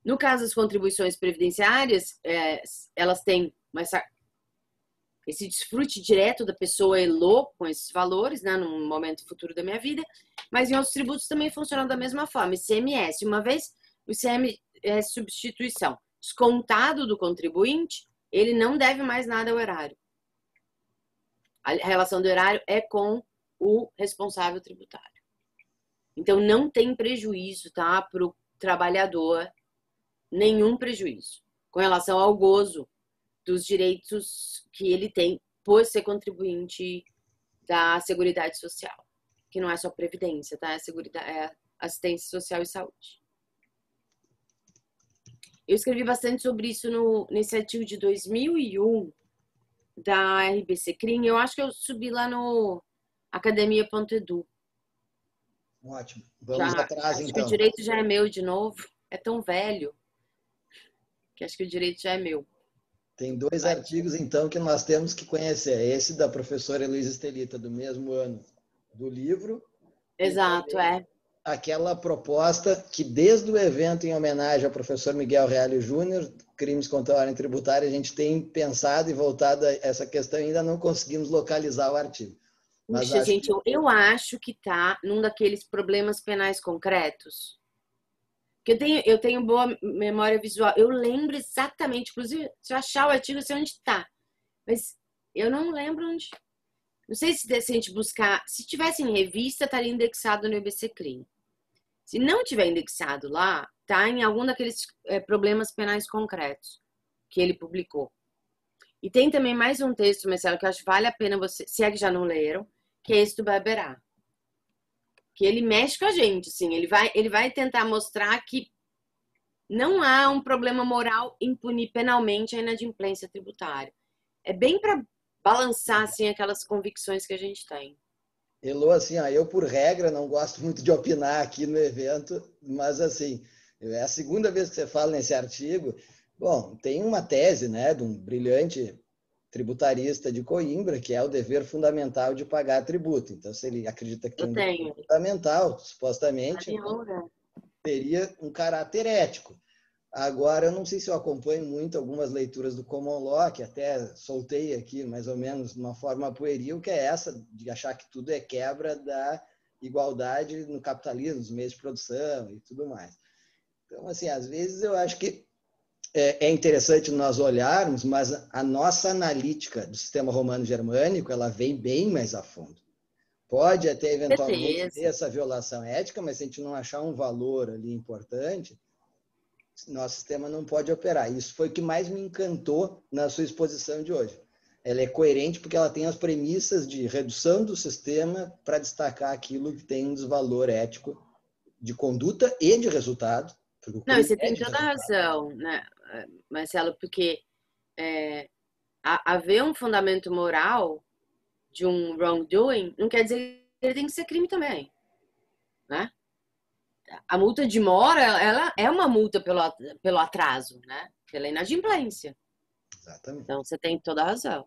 No caso das contribuições previdenciárias, elas têm esse desfrute direto da pessoa ELO com esses valores, né, no momento futuro da minha vida, mas em outros tributos também funcionam da mesma forma. ICMS, uma vez o ICMS substituição descontado do contribuinte, ele não deve mais nada ao erário. A relação do erário é com o responsável tributário. Então, não tem prejuízo, tá, para o trabalhador, nenhum prejuízo com relação ao gozo dos direitos que ele tem por ser contribuinte da Seguridade Social, que não é só previdência, tá? É assistência social e saúde. Eu escrevi bastante sobre isso nesse artigo de 2001 da RBC Crim. Eu acho que eu subi lá no academia.edu. Ótimo. Vamos atrás, acho então. Que o direito já é meu de novo. É tão velho que acho que o direito já é meu. Tem 2 artigos, então, que nós temos que conhecer. Esse da professora Heloísa Estelita, do mesmo ano do livro. Exato, Aquela proposta que, desde o evento em homenagem ao professor Miguel Reale Júnior, Crimes contra a Ordem Tributária, a gente tem pensado e voltado a essa questão e ainda não conseguimos localizar o artigo. Mas Puxa, acho gente, que eu acho que tá num daqueles problemas penais concretos. Que eu tenho boa memória visual. Eu lembro exatamente, inclusive, se eu achar o artigo, eu sei onde tá. Mas eu não lembro onde. Não sei se a gente buscar. Se tivesse em revista, estaria indexado no IBC Crime. Se não tiver indexado lá, tá em algum daqueles problemas penais concretos que ele publicou. E tem também mais um texto, Marcelo, que eu acho que vale a pena você, se é que já não leram, que é esse do Barberá. Que ele mexe com a gente, assim, ele vai tentar mostrar que não há um problema moral em punir penalmente a inadimplência tributária. É bem para balançar, assim, aquelas convicções que a gente tem. Elô, assim, ó, eu por regra não gosto muito de opinar aqui no evento, mas assim, é a segunda vez que você fala nesse artigo. Bom, tem uma tese, né, de um brilhante tributarista de Coimbra, que é o dever fundamental de pagar tributo. Então, se ele acredita que tem Eu um dever tenho. fundamental, supostamente, então, teria um caráter ético. Agora, eu não sei se eu acompanho muito algumas leituras do Common Law, que até soltei aqui, mais ou menos, de uma forma pueril, que é essa de achar que tudo é quebra da igualdade no capitalismo, nos meios de produção e tudo mais. Então, assim, às vezes eu acho que é interessante nós olharmos, mas a nossa analítica do sistema romano-germânico, ela vem bem mais a fundo. Pode até, eventualmente, ter essa violação ética, mas se a gente não achar um valor ali importante, nosso sistema não pode operar. Isso foi o que mais me encantou na sua exposição de hoje. Ela é coerente porque ela tem as premissas de redução do sistema para destacar aquilo que tem um desvalor ético de conduta e de resultado. Não, você tem toda a razão, né, Marcelo, porque haver um fundamento moral de um wrongdoing não quer dizer que ele tem que ser crime também, né? A multa de mora, ela é uma multa pelo atraso, né? Pela inadimplência. Exatamente. Então, você tem toda a razão.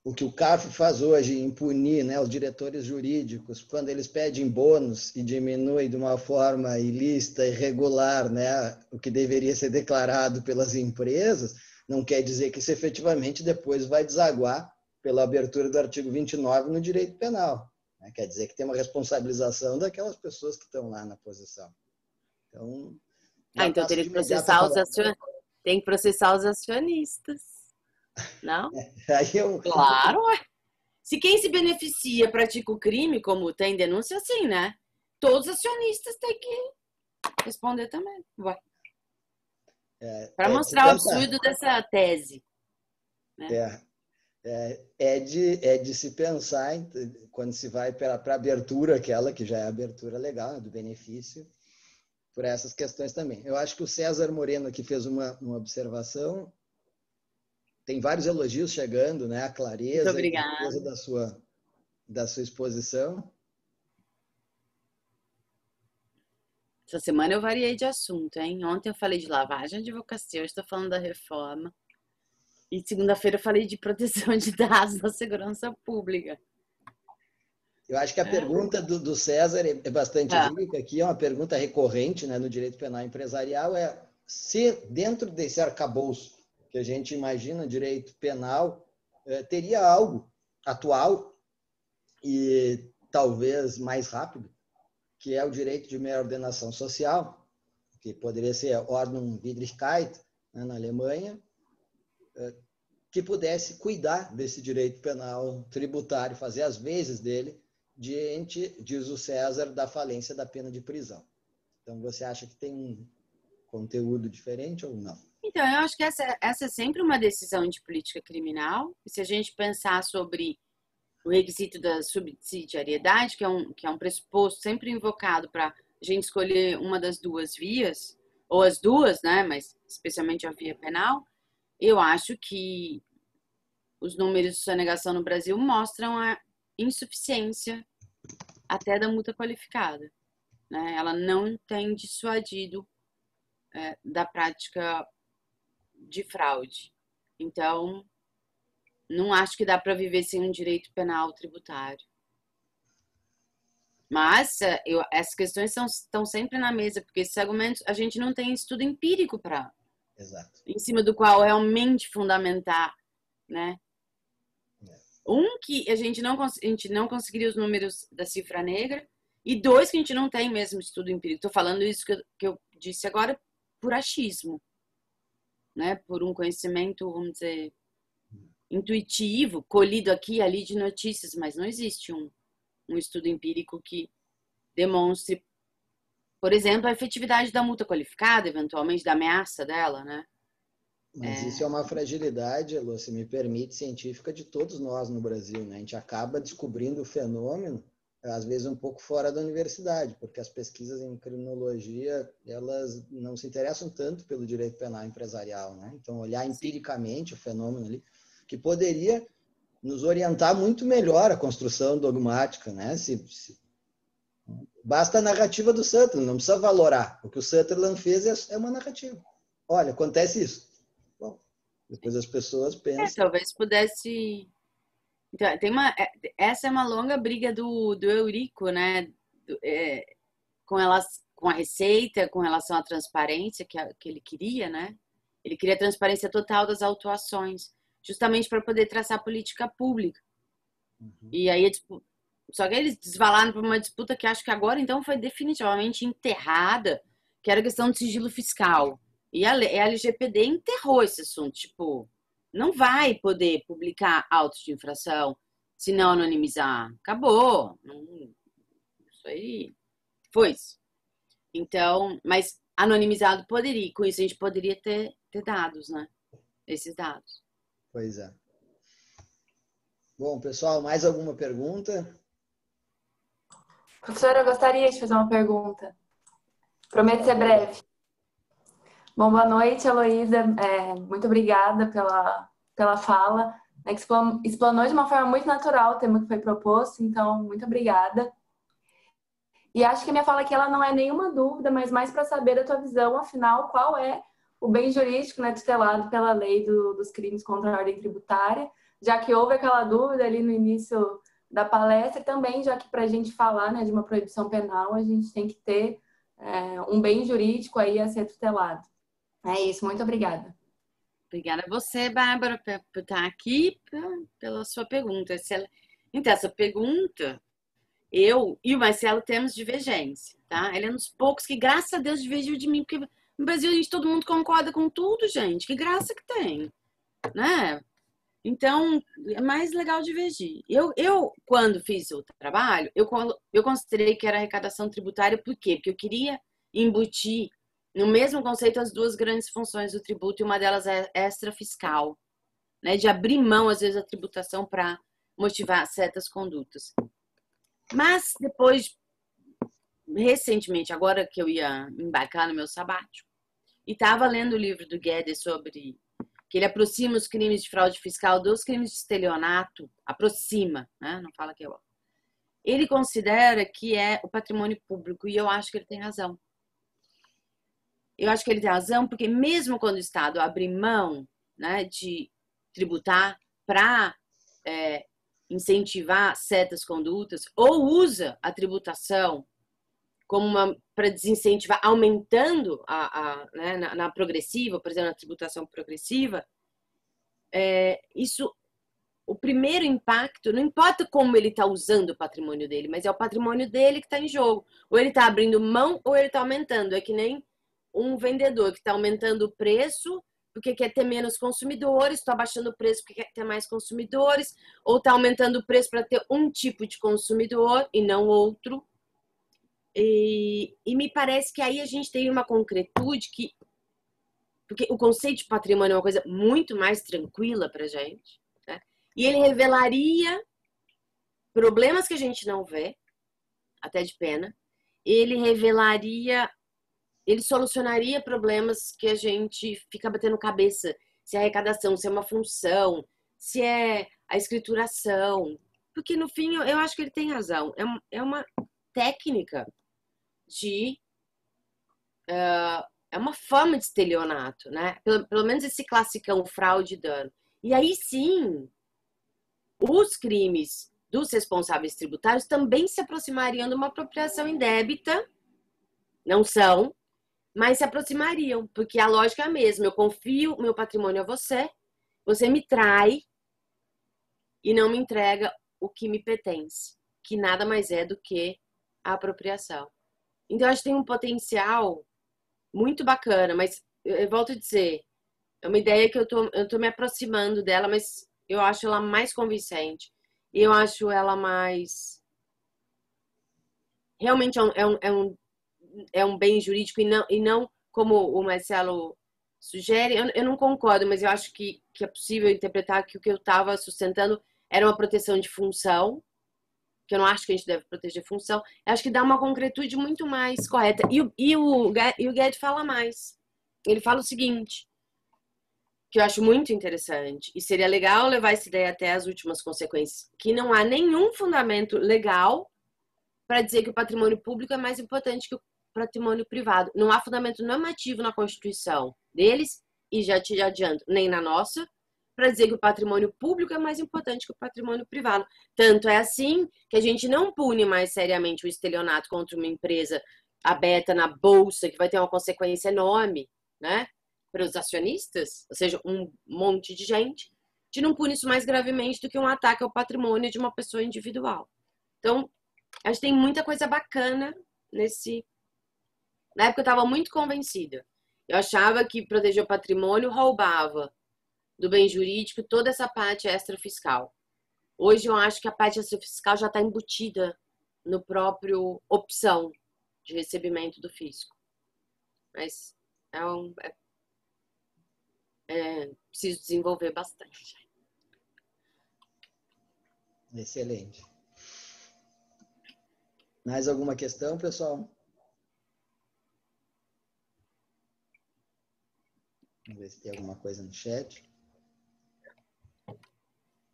O que o CARF faz hoje em punir, né, os diretores jurídicos, quando eles pedem bônus e diminuem de uma forma ilícita, irregular, né, o que deveria ser declarado pelas empresas, não quer dizer que isso efetivamente depois vai desaguar pela abertura do artigo 29 no direito penal. Né? Quer dizer que tem uma responsabilização daquelas pessoas que estão lá na posição. Então, então teria que processar tem que processar os acionistas. Não? Claro, ué. Se quem se beneficia pratica o crime, como tem denúncia, assim, né? Todos os acionistas têm que responder também. Para mostrar o absurdo dessa tese. Né? É de se pensar, quando se vai para a abertura, aquela que já é a abertura legal, do benefício, por essas questões também. Eu acho que o César Moreno aqui fez uma observação. Tem vários elogios chegando, né? A clareza e a clareza da sua exposição. Essa semana eu variei de assunto, hein? Ontem eu falei de lavagem de advocacia, hoje estou falando da reforma. E segunda-feira eu falei de proteção de dados da segurança pública. Eu acho que a pergunta do César é bastante rica. Aqui é uma pergunta recorrente, né, no direito penal empresarial, se dentro desse arcabouço que a gente imagina, direito penal, teria algo atual e talvez mais rápido, que é o direito de meia ordenação social, que poderia ser Ordnung Widrigkeit, né, na Alemanha, que pudesse cuidar desse direito penal tributário, fazer as vezes dele, diante, diz o César, da falência da pena de prisão. Então, você acha que tem um conteúdo diferente ou não? Então, eu acho que essa é sempre uma decisão de política criminal. E se a gente pensar sobre o requisito da subsidiariedade, que é um pressuposto sempre invocado para a gente escolher uma das duas vias, ou as duas, né, mas especialmente a via penal, eu acho que os números de sonegação no Brasil mostram a insuficiência até da multa qualificada. Né? Ela não tem dissuadido da prática de fraude. Então, não acho que dá para viver sem um direito penal tributário. Mas essas questões estão sempre na mesa, porque esses argumentos a gente não tem estudo empírico para, em cima do qual realmente fundamentar, né? Um, que a gente não conseguiria os números da cifra negra, e dois, que a gente não tem mesmo estudo empírico. Estou falando isso que eu disse agora por achismo, né? Por um conhecimento, vamos dizer, intuitivo, colhido aqui e ali de notícias, mas não existe um estudo empírico que demonstre, por exemplo, a efetividade da multa qualificada, eventualmente, da ameaça dela, né? Mas isso é uma fragilidade, Elô, se me permite, científica de todos nós no Brasil, né? A gente acaba descobrindo o fenômeno, às vezes um pouco fora da universidade, porque as pesquisas em criminologia, elas não se interessam tanto pelo direito penal empresarial, né? Então, olhar empiricamente o fenômeno ali, que poderia nos orientar muito melhor a construção dogmática, né? Basta a narrativa do Sutherland, não precisa valorar. O que o Sutherland fez é uma narrativa. Olha, acontece isso. Bom, depois as pessoas pensam. Talvez pudesse. Então, essa é uma longa briga do Eurico, né? Com a receita, com relação à transparência que ele queria, né? Ele queria a transparência total das autuações, justamente para poder traçar política pública. Uhum. E aí, só que eles desvalaram para uma disputa que acho que agora, então, foi definitivamente enterrada, que era a questão do sigilo fiscal. E a LGPD enterrou esse assunto. Tipo, não vai poder publicar autos de infração se não anonimizar. Acabou. Isso aí foi isso. Então, mas anonimizado poderia. Com isso a gente poderia ter dados, né? Esses dados. Pois é. Bom, pessoal, mais alguma pergunta? Professora, eu gostaria de fazer uma pergunta. Prometo ser breve. Bom, boa noite, Heloísa. Muito obrigada pela fala, né, que explanou de uma forma muito natural o tema que foi proposto, então, muito obrigada. E acho que a minha fala aqui ela não é nenhuma dúvida, mas mais para saber a tua visão, afinal, qual é o bem jurídico, né, tutelado pela lei dos crimes contra a ordem tributária, já que houve aquela dúvida ali no início da palestra, e também já que para a gente falar, né, de uma proibição penal, a gente tem que ter um bem jurídico aí a ser tutelado. É isso, muito obrigada. Obrigada a você, Bárbara, por estar aqui, pela sua pergunta. Então, essa pergunta, eu e o Marcelo temos divergência, tá? Ele é um dos poucos que, graças a Deus, divergiu de mim, porque no Brasil todo mundo concorda com tudo, gente. Que graça que tem, né? Então, é mais legal divergir. Eu quando fiz o trabalho, eu considerei que era arrecadação tributária, por quê? Porque eu queria embutir no mesmo conceito as duas grandes funções do tributo, e uma delas é extrafiscal, né? De abrir mão, às vezes, da tributação para motivar certas condutas. Mas depois, recentemente, agora que eu ia embarcar no meu sabático, e estava lendo o livro do Guedes sobre que ele aproxima os crimes de fraude fiscal dos crimes de estelionato, aproxima, né? Não fala que é. Ele considera que é o patrimônio público, e eu acho que ele tem razão. Eu acho que ele tem razão, porque mesmo quando o Estado abre mão, né, de tributar para incentivar certas condutas, ou usa a tributação como para desincentivar, aumentando né, na progressiva, por exemplo, na tributação progressiva, o primeiro impacto, não importa como ele está usando o patrimônio dele, mas é o patrimônio dele que está em jogo. Ou ele está abrindo mão, ou ele está aumentando. É que nem um vendedor que está aumentando o preço porque quer ter menos consumidores, está abaixando o preço porque quer ter mais consumidores, ou está aumentando o preço para ter um tipo de consumidor e não outro. E me parece que aí a gente tem uma concretude porque o conceito de patrimônio é uma coisa muito mais tranquila para a gente, né? E ele revelaria problemas que a gente não vê, até de pena. Ele solucionaria problemas que a gente fica batendo cabeça, se é arrecadação, se é uma função, se é a escrituração. Porque, no fim, eu acho que ele tem razão. É uma técnica é uma forma de estelionato, né? Pelo menos esse classicão fraude e dano. E aí, sim, os crimes dos responsáveis tributários também se aproximariam de uma apropriação indébita. Não são, mas se aproximariam, porque a lógica é a mesma. Eu confio meu patrimônio a você, você me trai, e não me entrega o que me pertence, que nada mais é do que a apropriação. Então, eu acho que tem um potencial muito bacana, mas eu volto a dizer, é uma ideia que eu tô me aproximando dela, mas eu acho ela mais convincente. E eu acho ela mais... Realmente é um bem jurídico e não como o Marcelo sugere. Eu não concordo, mas eu acho que é possível interpretar que o que eu estava sustentando era uma proteção de função, que eu não acho que a gente deve proteger função. Eu acho que dá uma concretude muito mais correta. E o Guedes fala mais. Ele fala o seguinte, que eu acho muito interessante, e seria legal levar essa ideia até as últimas consequências, que não há nenhum fundamento legal para dizer que o patrimônio público é mais importante que o patrimônio privado. Não há fundamento normativo na Constituição deles, e já te adianto, nem na nossa, para dizer que o patrimônio público é mais importante que o patrimônio privado. Tanto é assim que a gente não pune mais seriamente o estelionato contra uma empresa aberta na bolsa, que vai ter uma consequência enorme, né, para os acionistas, ou seja, um monte de gente. A gente não pune isso mais gravemente do que um ataque ao patrimônio de uma pessoa individual. Então, acho que tem muita coisa bacana nesse... Na época eu estava muito convencida. Eu achava que proteger o patrimônio roubava do bem jurídico toda essa parte extrafiscal. Hoje eu acho que a parte extrafiscal já está embutida no próprio opção de recebimento do fisco. Mas preciso desenvolver bastante. Excelente. Mais alguma questão, pessoal? Vamos ver se tem alguma coisa no chat.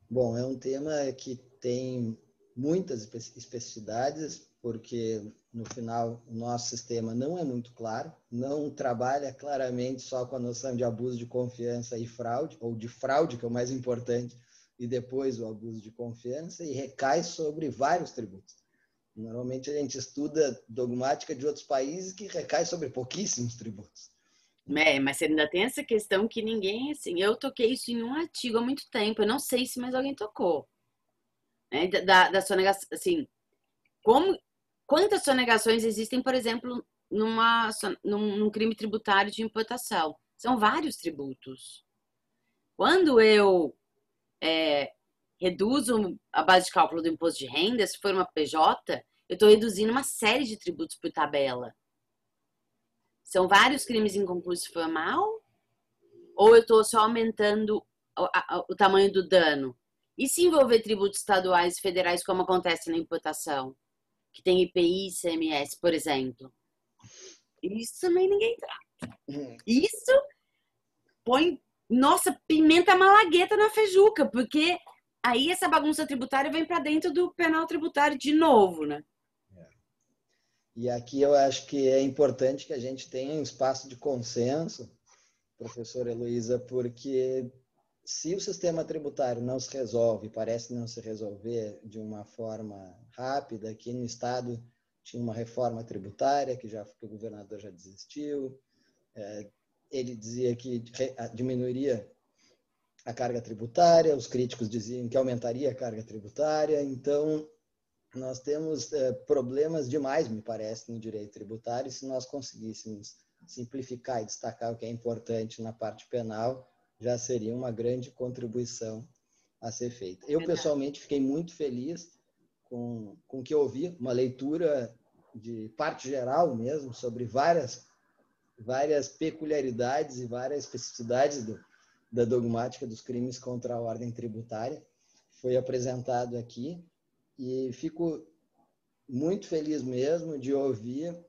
Bom, é um tema que tem muitas especificidades, porque, no final, o nosso sistema não é muito claro, não trabalha claramente só com a noção de abuso de confiança e fraude, ou de fraude, que é o mais importante, e depois o abuso de confiança, e recai sobre vários tributos. Normalmente a gente estuda dogmática de outros países que recai sobre pouquíssimos tributos. Mas você ainda tem essa questão que ninguém, assim, eu toquei isso em um artigo há muito tempo, eu não sei se mais alguém tocou. Né? Da sonegação, assim, quantas sonegações existem, por exemplo, num crime tributário de importação? São vários tributos. Quando eu reduzo a base de cálculo do imposto de renda, se for uma PJ, eu estou reduzindo uma série de tributos por tabela. São vários crimes inconcluso formal? Ou eu estou só aumentando o tamanho do dano? E se envolver tributos estaduais e federais, como acontece na importação? Que tem IPI e ICMS, por exemplo. Isso também ninguém trata. Isso põe, nossa, pimenta malagueta na feijuca, porque aí essa bagunça tributária vem para dentro do penal tributário de novo, né? E aqui eu acho que é importante que a gente tenha um espaço de consenso, professora Heloísa, porque se o sistema tributário não se resolve, parece não se resolver de uma forma rápida, aqui no Estado tinha uma reforma tributária que o governador já desistiu, ele dizia que diminuiria a carga tributária, os críticos diziam que aumentaria a carga tributária, então nós temos problemas demais, me parece, no direito tributário, e se nós conseguíssemos simplificar e destacar o que é importante na parte penal, já seria uma grande contribuição a ser feita. Eu, pessoalmente, fiquei muito feliz com o que eu ouvi, uma leitura de parte geral mesmo, sobre várias peculiaridades e várias especificidades da dogmática dos crimes contra a ordem tributária. Foi apresentado aqui e fico muito feliz mesmo de ouvir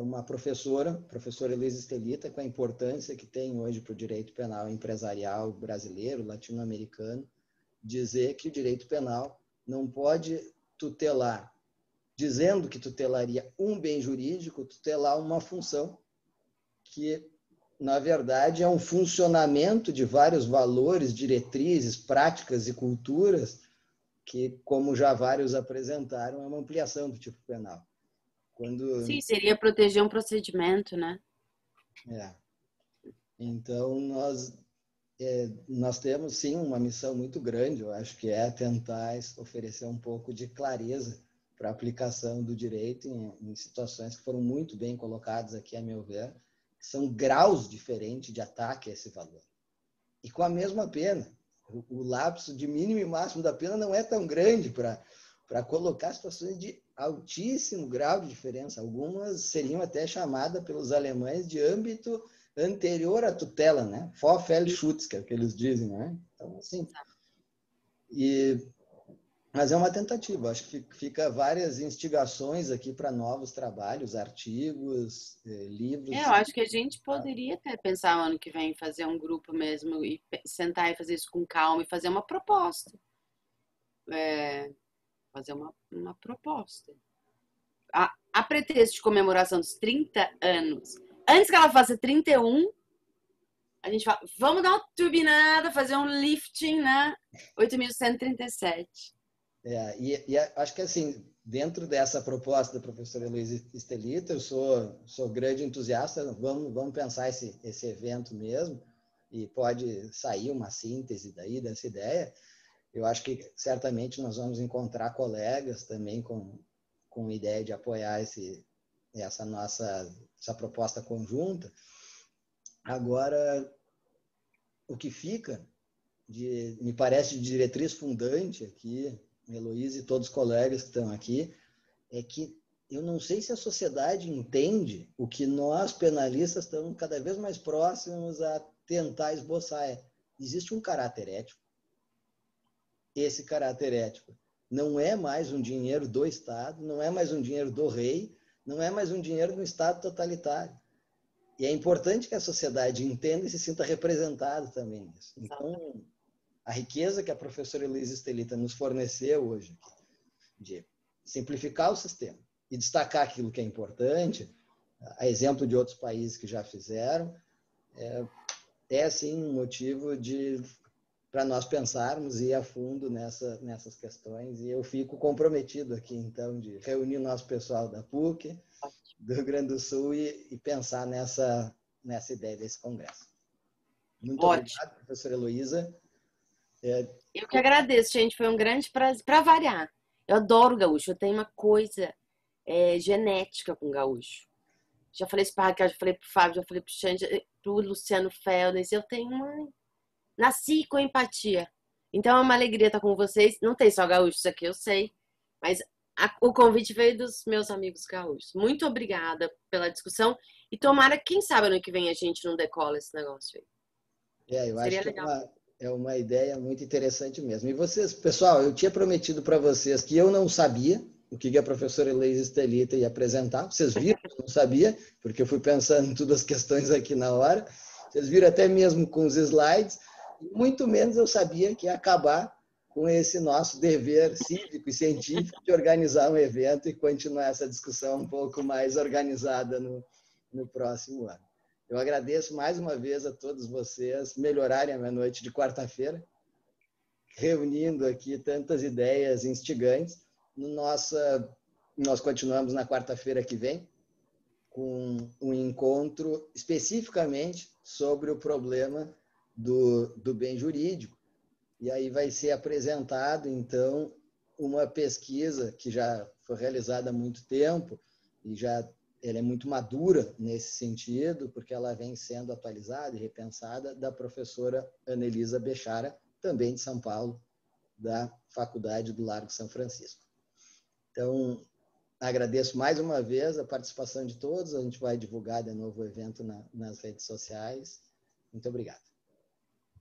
uma professora Heloísa Estelita, com a importância que tem hoje para o direito penal empresarial brasileiro, latino-americano, dizer que o direito penal não pode tutelar, dizendo que tutelaria um bem jurídico, tutelar uma função que, na verdade, é um funcionamento de vários valores, diretrizes, práticas e culturas que, como já vários apresentaram, é uma ampliação do tipo penal. Sim, seria proteger um procedimento, né? Então, nós nós temos, sim, uma missão muito grande, eu acho que é tentar oferecer um pouco de clareza para a aplicação do direito em situações que foram muito bem colocadas aqui, a meu ver, que são graus diferentes de ataque a esse valor. E com a mesma pena. O lapso de mínimo e máximo da pena não é tão grande para colocar situações de altíssimo grau de diferença. Algumas seriam até chamadas pelos alemães de âmbito anterior à tutela, né? Vorfallschutz, que é o que eles dizem, né? Então, assim... Mas é uma tentativa. Acho que fica várias instigações aqui para novos trabalhos, artigos, livros. Eu acho que a gente poderia até pensar ano que vem fazer um grupo mesmo e sentar e fazer isso com calma e fazer uma proposta. Fazer uma proposta. A pretexto de comemoração dos 30 anos. Antes que ela faça 31, a gente fala, vamos dar uma turbinada, fazer um lifting na 8.137. E acho que assim, dentro dessa proposta da professora Heloísa Estelita, eu sou grande entusiasta, vamos pensar esse evento mesmo, e pode sair uma síntese daí dessa ideia. Eu acho que certamente nós vamos encontrar colegas também com ideia de apoiar essa proposta conjunta. Agora, o que fica, me parece, de diretriz fundante aqui, Heloísa e todos os colegas que estão aqui, é que eu não sei se a sociedade entende o que nós, penalistas, estamos cada vez mais próximos a tentar esboçar. Existe um caráter ético. Esse caráter ético não é mais um dinheiro do Estado, não é mais um dinheiro do rei, não é mais um dinheiro do Estado totalitário. E é importante que a sociedade entenda e se sinta representada também nisso. Então, a riqueza que a professora Heloísa Estelita nos forneceu hoje, de simplificar o sistema e destacar aquilo que é importante, a exemplo de outros países que já fizeram, é sim um motivo para nós pensarmos e ir a fundo nessas questões. E eu fico comprometido aqui, então, de reunir o nosso pessoal da PUC, do Rio Grande do Sul e pensar nessa ideia desse congresso. Muito obrigado, professora Heloísa. Eu que agradeço, gente. Foi um grande prazer. Para variar, eu adoro gaúcho. Eu tenho uma coisa genética com gaúcho. Já falei isso para a Raquel, já falei para o Fábio, já falei para o Xande, para o Luciano Feldes. Eu tenho nasci com empatia. Então é uma alegria estar com vocês. Não tem só gaúcho isso aqui, eu sei. Mas o convite veio dos meus amigos gaúchos. Muito obrigada pela discussão. E tomara, quem sabe, ano que vem a gente não decola esse negócio aí. Eu acho que é uma ideia muito interessante mesmo. E vocês, pessoal, eu tinha prometido para vocês que eu não sabia o que a professora Heloísa Estelita ia apresentar. Vocês viram que eu não sabia, porque eu fui pensando em todas as questões aqui na hora. Vocês viram até mesmo com os slides. E muito menos eu sabia que ia acabar com esse nosso dever cívico e científico de organizar um evento e continuar essa discussão um pouco mais organizada no próximo ano. Eu agradeço mais uma vez a todos vocês melhorarem a minha noite de quarta-feira, reunindo aqui tantas ideias instigantes. Nós continuamos na quarta-feira que vem com um encontro especificamente sobre o problema do bem jurídico. E aí vai ser apresentado, então, uma pesquisa que já foi realizada há muito tempo e ela é muito madura nesse sentido, porque ela vem sendo atualizada e repensada, da professora Anelisa Bechara, também de São Paulo, da Faculdade do Largo São Francisco. Então, agradeço mais uma vez a participação de todos. A gente vai divulgar de novo o evento nas redes sociais. Muito obrigado.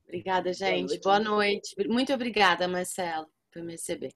Obrigada, gente. Boa noite. Muito obrigada, Marcelo, por me receber.